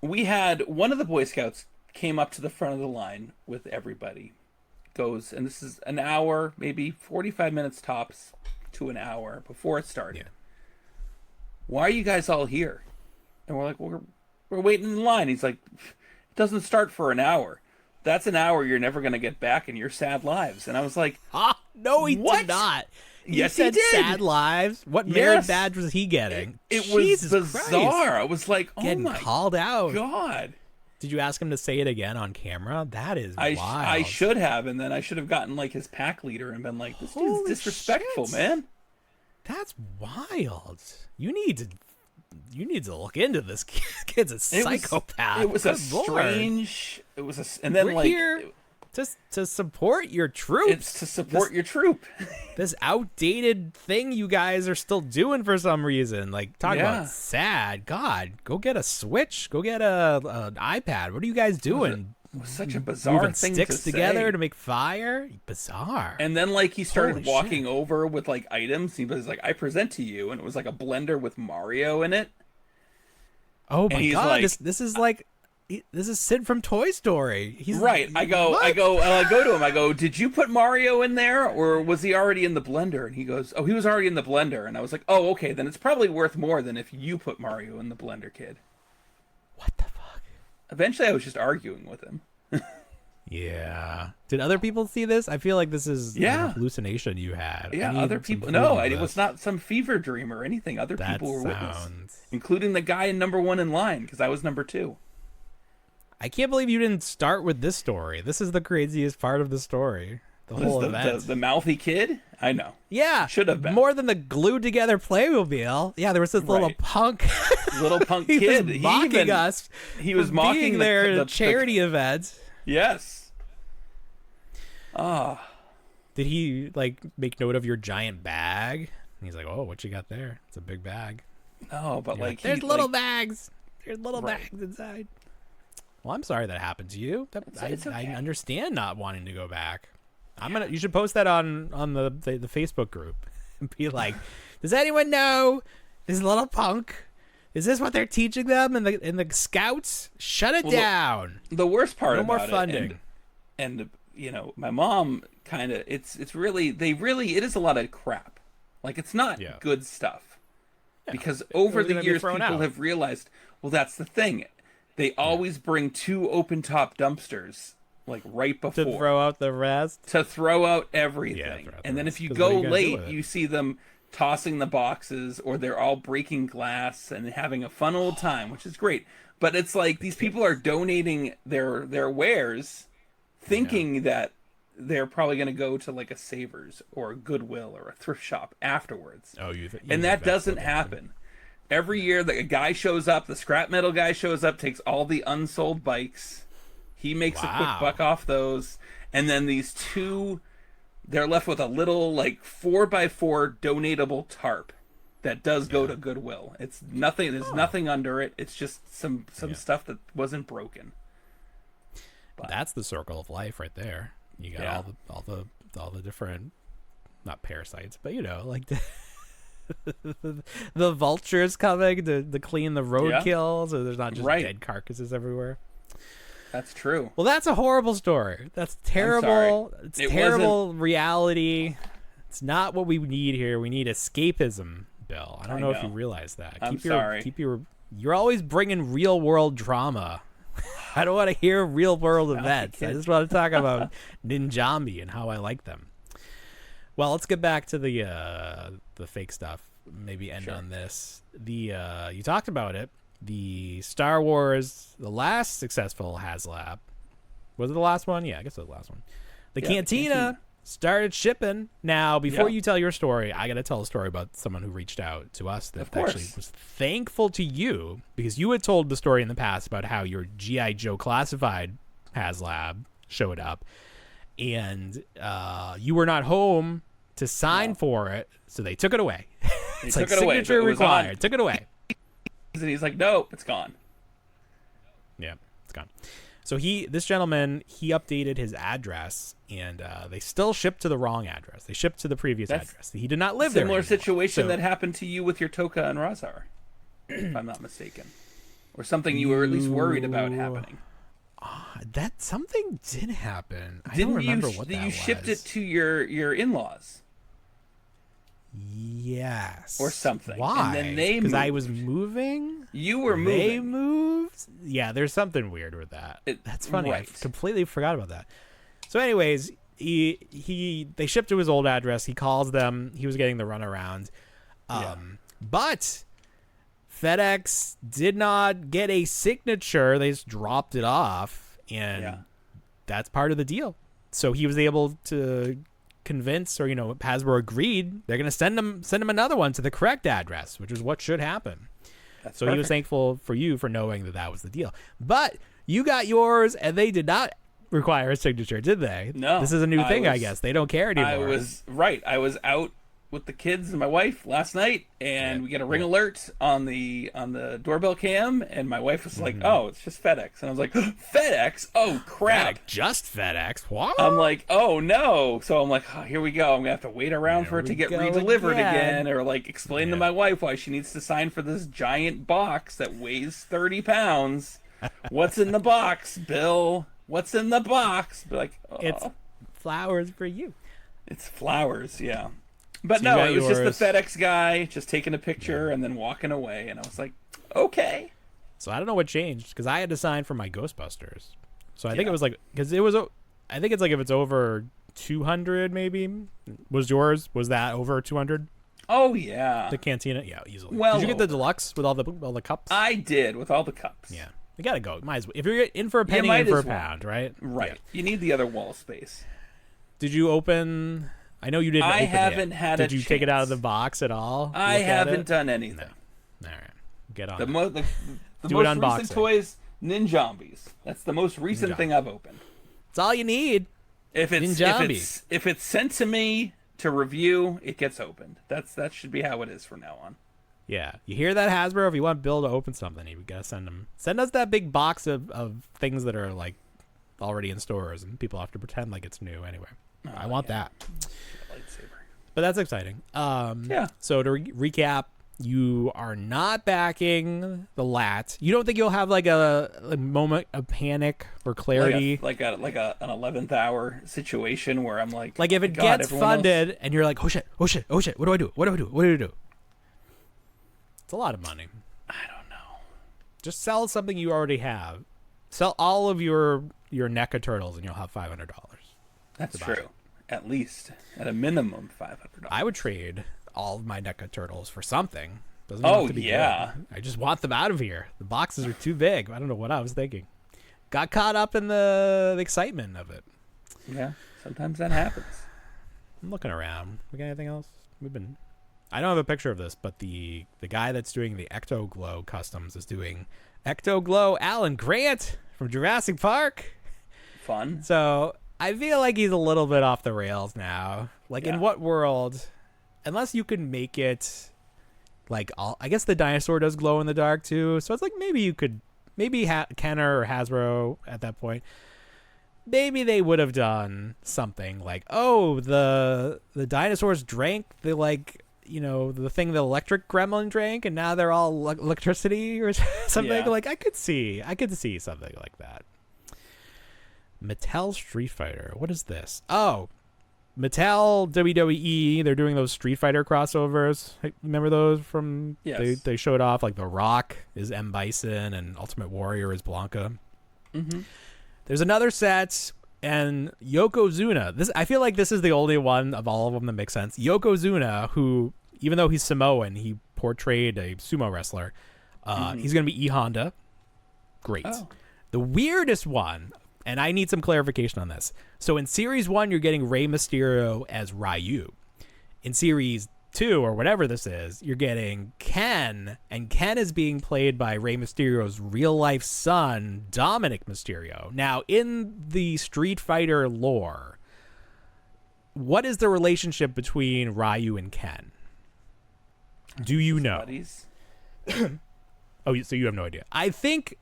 We had one of the Boy Scouts came up to the front of the line with everybody. Goes, and this is an hour, maybe 45 minutes tops to an hour before it started. Yeah. Why are you guys all here? And we're like, well, we're waiting in line. He's like, it doesn't start for an hour. That's an hour you're never going to get back in your sad lives. And I was like, No, he What? did not. Yes, he said he did. sad lives. What merit Yes. badge was he getting? it Jesus was Christ. bizarre. I was like, oh Getting my called out. God. Did you ask him to say it again on camera? That is wild. I should have, and then I should have gotten like his pack leader and been like, this dude's Holy disrespectful, shit. man. That's wild. You need to look into this. Kid's a psychopath. It was a Good Lord. strange. It was a, and then We're like here to support your troops. it's to support your troop. This outdated thing you guys are still doing for some reason. Like, talk Yeah. about sad. God, go get a Switch. Go get an iPad. What are you guys doing? It was such a bizarre Moving thing sticks to together say. to make fire? Bizarre. And then like he started Holy walking shit. over with like items. He was like, "I present to you," and it was like a blender with Mario in it. Oh my he's God, like- this is Sid from Toy Story. He's Right. I go to him. I go, "Did you put Mario in there, or was he already in the blender?" And he goes, "Oh, he was already in the blender." And I was like, "Oh, okay. Then it's probably worth more than if you put Mario in the blender, kid." What the fuck? Eventually, I was just arguing with him. Yeah. Did other people see this? I feel like this is Yeah. a hallucination you had. I Yeah, need other some people. proof No, of it this. was not some fever dream or anything. Other That people were witness, sounds. including the guy in number 1 in line because I was number 2. I can't believe you didn't start with this story. This is the craziest part of the story. The whole The event. the mouthy kid. I know. Yeah, Should have been. more than the glued together Playmobil. Yeah, there was this little Right. punk. Little punk he kid. was mocking us. He was for mocking being the- there the- at charity events. Yes. Ah. Did he like make note of your giant bag? And he's like, "Oh, what you got there? It's a big bag." No, but You're like there's he, little like, bags. There's little Right. bags inside. Well, I'm sorry that happened to you. It's I okay. understand not wanting to go back. You should post that on the Facebook group and be like, "Does anyone know this little punk? Is this what they're teaching them in the scouts? Shut it Well, down. The worst part No about more funding." it, and you know, my mom kind of it's really it is a lot of crap. Like it's not Yeah. good stuff. Because over was the gonna be years, thrown people out. have realized, well, that's the thing. They always bring 2 open top dumpsters like right before To throw out the rest. to throw out everything. Yeah, throw out the And then rest. if you 'Cause what are go you gonna do late, with it? you see them tossing the boxes or they're all breaking glass and having a fun old time, which is great. But it's like these people are donating their wares thinking that they're probably going to go to like a Savers or a Goodwill or a thrift shop afterwards. Oh, you And that doesn't happen. Every year, a guy shows up, the scrap metal guy shows up, takes all the unsold bikes. He makes a quick Wow. buck off those. And then these 2, they're left with a little, like, 4x4 donatable tarp that does go to Goodwill. It's nothing, there's nothing under it. It's just some stuff that wasn't broken. That's the circle of life right there. You got Yeah. all the different, not parasites, but like the vultures coming to clean the roadkill, so there's not just Right. dead carcasses everywhere. That's true. Well, that's a horrible story. That's terrible. It's It terrible reality. It's not what we need here. We need escapism, Bill. I don't know if you know. realize that. I'm sorry. You're always bringing real world drama. I don't want to hear real world events. I just want to talk about Ninjombie and how I like them. Well, let's get back to the fake stuff. Maybe end on this. You talked about it. The Star Wars, the last successful Haslab. Was it the last one? Yeah, I guess it was the last one. The Yeah, Cantina started shipping. Now, before Yeah. you tell your story, I got to tell a story about someone who reached out to us that Of course. actually was thankful to you because you had told the story in the past about how your G.I. Joe classified Haslab showed up and you were not home to sign for it, so they took it away. It's took like it away, signature but it was required. on- Took it away. And he's like, nope, it's gone. It's gone. So this gentleman, he updated his address, and they still shipped to the wrong address. They shipped to the previous address. He did not live there Similar anymore. situation that happened to you with your Toka and Razar, if I'm not mistaken. Or something you were at least worried about happening. That something did happen. I don't remember what that was. You shipped it to your in-laws. Yes. Or something. Why? And then they moved. Because I was moving? You were moving. They moved? Yeah, there's something weird with that. That's funny. Right. I completely forgot about that. So anyways, they shipped to his old address. He calls them. He was getting the runaround. But FedEx did not get a signature. They just dropped it off, and that's part of the deal. So he was able to convince, or Hasbro agreed they're going to send him another one to the correct address, which is what should happen. That's so perfect. he was thankful for you for knowing that was the deal. But you got yours, and they did not require a signature, did they? No. This is a new thing, I guess. They don't care anymore. I was out with the kids and my wife last night, and we get a ring alert on the doorbell cam, and my wife was like, "Oh, it's just FedEx," and I was like, "FedEx? Oh crap! Just FedEx? What?" I'm like, "Oh no!" So I'm like, "Oh, here we go. I'm gonna have to wait around for it to get redelivered again, or like explain to my wife why she needs to sign for this giant box that weighs 30 pounds. What's in the box, Bill? What's in the box?" Be like, oh. It's flowers for you. It's flowers, yeah. But So no, it was just the FedEx guy just taking a picture and then walking away, and I was like, okay. So I don't know what changed, because I had to sign for my Ghostbusters. So I think it was like, because it was, I think it's like if it's over 200 maybe. Was that over 200? Oh yeah. The Cantina, yeah, easily. Well, did you get the deluxe with all the cups? I did, with all the cups. Yeah, you gotta go. Might as well. If you're in for a penny, in for a pound, right? Right. Yeah. You need the other wall space. Did you open? I know you didn't. I open haven't yet. had. Did you take it out of the box at all? I haven't done anything. No. All right, get on. The most Do it unboxing. recent toys, Ninjombies. That's the most recent thing I've opened. It's all you need. If it's sent to me to review, it gets opened. That should be how it is from now on. Yeah, you hear that, Hasbro? If you want Bill to open something, you gotta send us that big box of things that are like already in stores, and people have to pretend like it's new anyway. I want that. Lightsaber. But that's exciting. Yeah. So to recap, you are not backing the LAAT. You don't think you'll have like a moment of panic or clarity, like an 11th hour situation where I'm like if it gets funded and you're like, oh shit, what do I do? It's a lot of money. I don't know. Just sell something you already have. Sell all of your NECA turtles and you'll have $500. That's true. At least, at a minimum, $500. I would trade all of my NECA turtles for something. Doesn't have to be good. I just want them out of here. The boxes are too big. I don't know what I was thinking. Got caught up in the excitement of it. Yeah, sometimes that happens. I'm looking around. We got anything else? I don't have a picture of this, but the guy that's doing the Ecto Glow customs is doing Ecto Glow Alan Grant from Jurassic Park. Fun. So I feel like he's a little bit off the rails now. In what world, unless you can make it I guess the dinosaur does glow in the dark too. So it's like maybe Kenner or Hasbro at that point, maybe they would have done something like, oh, the dinosaurs drank the the thing the electric gremlin drank, and now they're all electricity or something. Yeah. I could see something like that. Mattel Street Fighter. What is this? Oh, Mattel WWE. They're doing those Street Fighter crossovers. Remember those from? Yes. They showed off The Rock is M. Bison and Ultimate Warrior is Blanca. Mm-hmm. There's another set, and Yokozuna. I feel like this is the only one of all of them that makes sense. Yokozuna, who, even though he's Samoan, he portrayed a sumo wrestler. He's going to be E Honda. Great. Oh. The weirdest one, and I need some clarification on this. So in Series 1, you're getting Rey Mysterio as Ryu. In Series 2, or whatever this is, you're getting Ken, and Ken is being played by Rey Mysterio's real-life son, Dominic Mysterio. Now, in the Street Fighter lore, what is the relationship between Ryu and Ken? Do you know? Buddies. Oh, so you have no idea. I think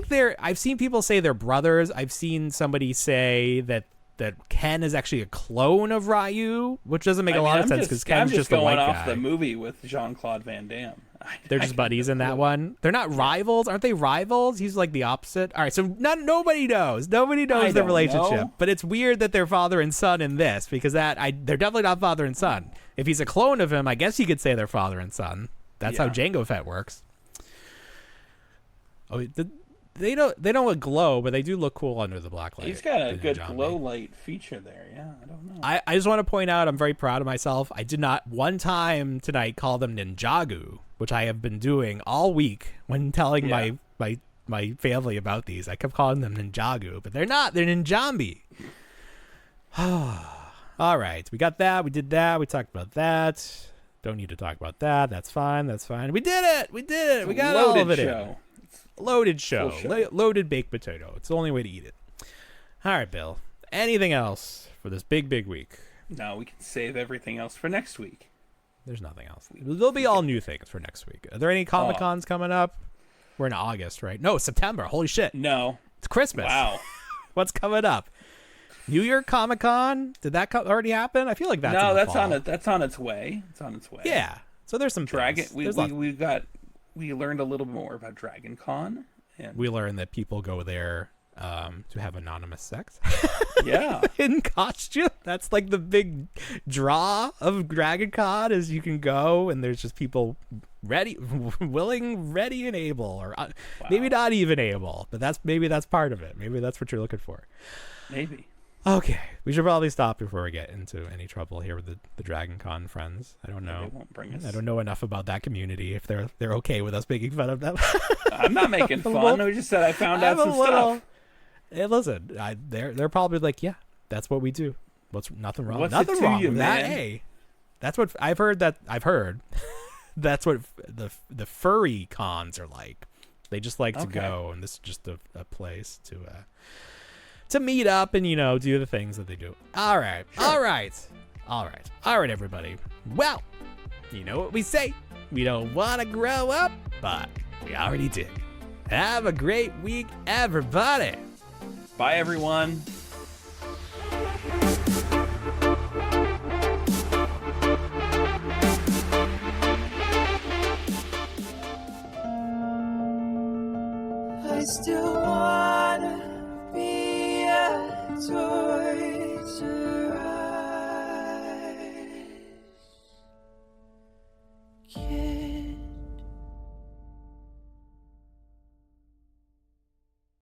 they're. I've seen people say they're brothers. I've seen somebody say that Ken is actually a clone of Ryu, which doesn't make a lot of sense because Ken's just a white guy. I'm just going off the movie with Jean-Claude Van Damme. They're just buddies in that one. They're not rivals, aren't they? Rivals? He's like the opposite. All right, so nobody knows. Nobody knows their relationship. But it's weird that they're father and son in this because they're definitely not father and son. If he's a clone of him, I guess you could say they're father and son. That's how Jango Fett works. Oh, they don't look glow, but they do look cool under the black light. He's got a good glow light feature there. Yeah, I don't know. I just want to point out I'm very proud of myself. I did not one time tonight call them Ninjago, which I have been doing all week when telling my family about these. I kept calling them Ninjago, but they're not. They're Ninjombie. All right, we got that. We did that. We talked about that. Don't need to talk about that. That's fine. We did it. We got all of it in. Loaded show. Loaded baked potato. It's the only way to eat it. All right, Bill. Anything else for this big week? No, we can save everything else for next week. There's nothing else. There'll be all new things for next week. Are there any Comic-Cons coming up? We're in August, right? No, September. Holy shit. No. It's Christmas. Wow. What's coming up? New York Comic-Con? Did that already happen? I feel like that's that's on its way. It's on its way. Yeah. So there's some Dragon. things. We learned a little bit more about Dragon Con. And we learned that people go there to have anonymous sex. Yeah. In costume. That's like the big draw of Dragon Con is you can go and there's just people willing, ready, and able. Or maybe not even able. But maybe that's part of it. Maybe that's what you're looking for. Maybe. Okay, we should probably stop before we get into any trouble here with the Dragon Con friends. I don't know. They won't bring us. I don't know enough about that community if they're okay with us making fun of them. I'm not making fun. We just said I found out some stuff. Hey, listen, they're probably like, yeah, that's what we do. Nothing wrong? Nothing wrong with that. Hey, that's what I've heard. That's what the furry cons are like. They just like to go, and this is just a place to meet up and, do the things that they do. All right. Sure. All right, everybody. Well, you know what we say. We don't want to grow up, but we already did. Have a great week, everybody. Bye, everyone. I still want